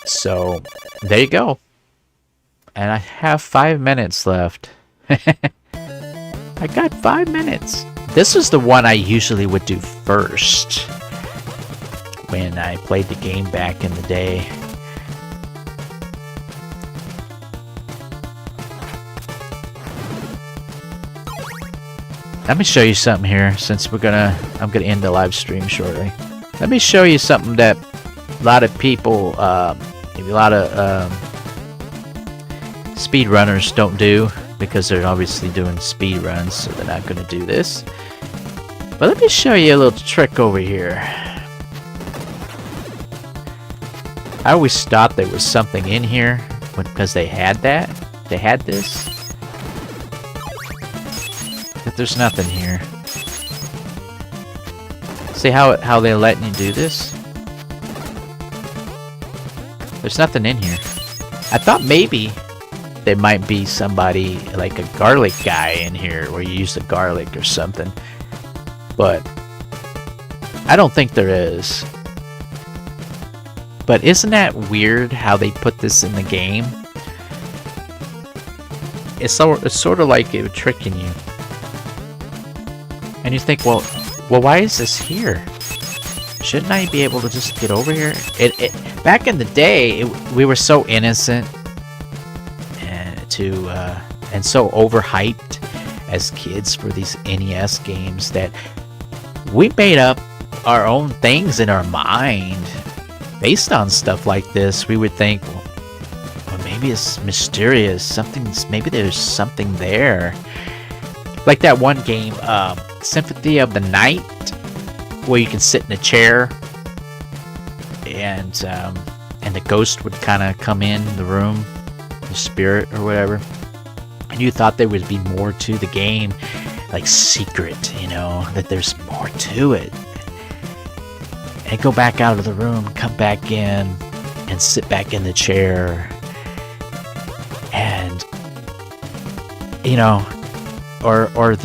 So, there you go. And I have 5 minutes left. I got 5 minutes. This is the one I usually would do first when I played the game back in the day. Let me show you something here, since I'm gonna end the live stream shortly. Let me show you something that a lot of people, maybe a lot of speedrunners don't do, because they're obviously doing speed runs, so they're not gonna do this. But let me show you a little trick over here. I always thought there was something in here because they had that. They had this. But there's nothing here. See how they're letting you do this? There's nothing in here. I thought maybe there might be somebody, like a garlic guy in here, where you use the garlic or something. But I don't think there is. But isn't that weird how they put this in the game? It's sort of like it was tricking you. And you think, well, why is this here? Shouldn't I be able to just get over here? Back in the day, we were so innocent and so overhyped as kids for these NES games that we made up our own things in our mind based on stuff like this. We would think, well, maybe it's mysterious. Maybe there's something there. Like that one game, Symphony of the Night, where you can sit in a chair and the ghost would kind of come in the room, the spirit or whatever, and you thought there would be more to the game, like secret, that there's more to it. And go back out of the room, come back in, and sit back in the chair, and or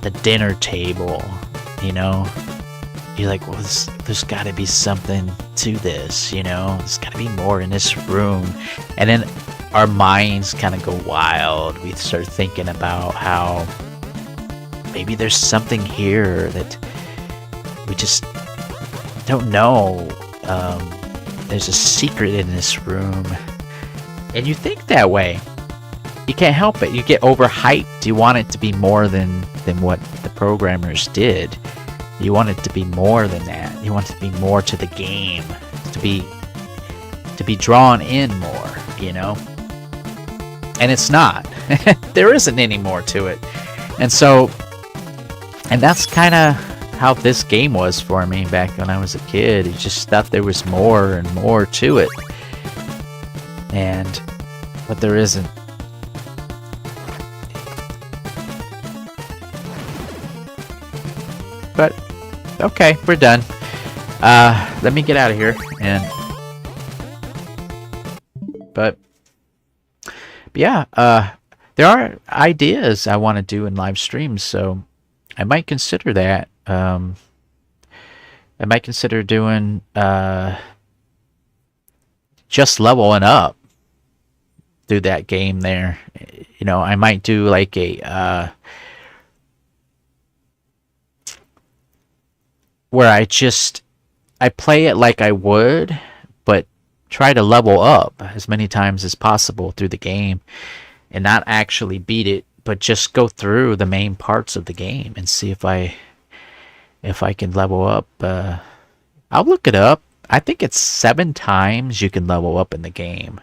the dinner table, you're like, well, there's got to be something to this, there's got to be more in this room. And then our minds kind of go wild. We start thinking about how maybe there's something here that we just don't know. There's a secret in this room, and you think that way. You can't help it. You get overhyped. You want it to be more than what the programmers did. You want it to be more than that. You want it to be more to the game, to be drawn in more, And it's not. There isn't any more to it. And that's kind of how this game was for me back when I was a kid. You just thought there was more and more to it. But there isn't. But okay, we're done. Let me get out of here. But yeah, there are ideas I want to do in live streams, so I might consider that. I might consider doing just leveling up through that game there. I might do like a where I play it like I would, but try to level up as many times as possible through the game and not actually beat it, but just go through the main parts of the game and see if I can level up. I'll look it up. I think it's 7 times you can level up in the game.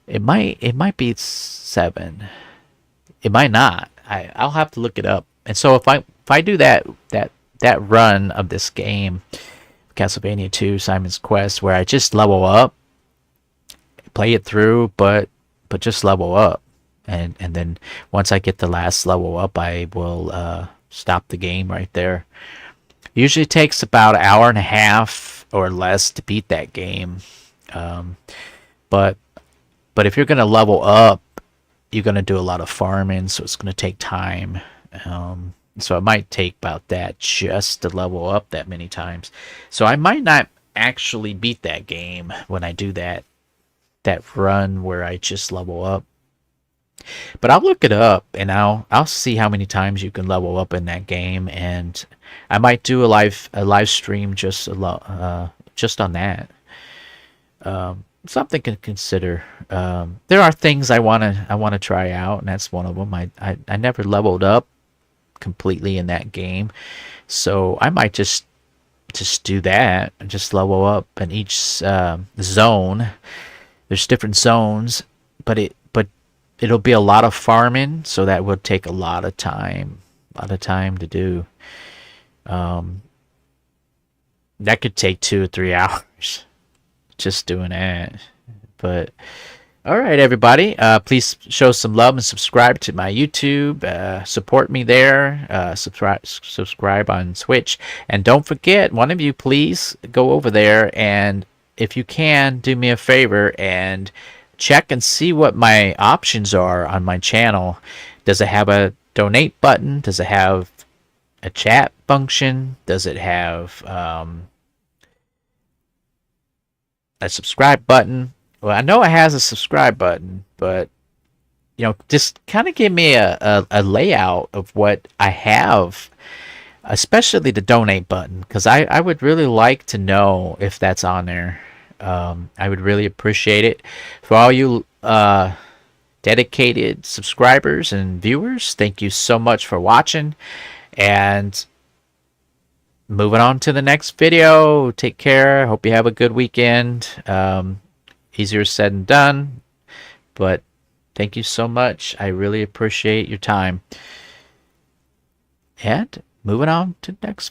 It might be 7. It might not. I'll have to look it up. And so if I do that run of this game, Castlevania 2 Simon's Quest, where I just level up, play it through, but just level up, and then once I get the last level up, I will stop the game right there. Usually takes about an hour and a half or less to beat that game. Um, but but if you're gonna level up, you're gonna do a lot of farming, so it's gonna take time. So it might take about that just to level up that many times. So I might not actually beat that game when I do that run where I just level up. But I'll look it up and I'll see how many times you can level up in that game, and I might do a live stream just on that. Something to consider. There are things I wanna try out, and that's one of them. I never leveled up completely in that game, so I might just do that and just level up in each zone. There's different zones, but it'll be a lot of farming, so that would take a lot of time to do. Um, that could take 2 or 3 hours just doing that. But all right, everybody, please show some love and subscribe to my YouTube. Support me there. Subscribe on Twitch, and don't forget, one of you, please go over there and, if you can, do me a favor and check and see what my options are on my channel. Does it have a donate button? Does it have a chat function? Does it have a subscribe button? Well, I know it has a subscribe button, but just kind of give me a layout of what I have, especially the donate button, because I would really like to know if that's on there. I would really appreciate it. For all you dedicated subscribers and viewers, thank you so much for watching. And moving on to the next video. Take care. Hope you have a good weekend. Easier said than done, but thank you so much. I really appreciate your time. And moving on to the next video.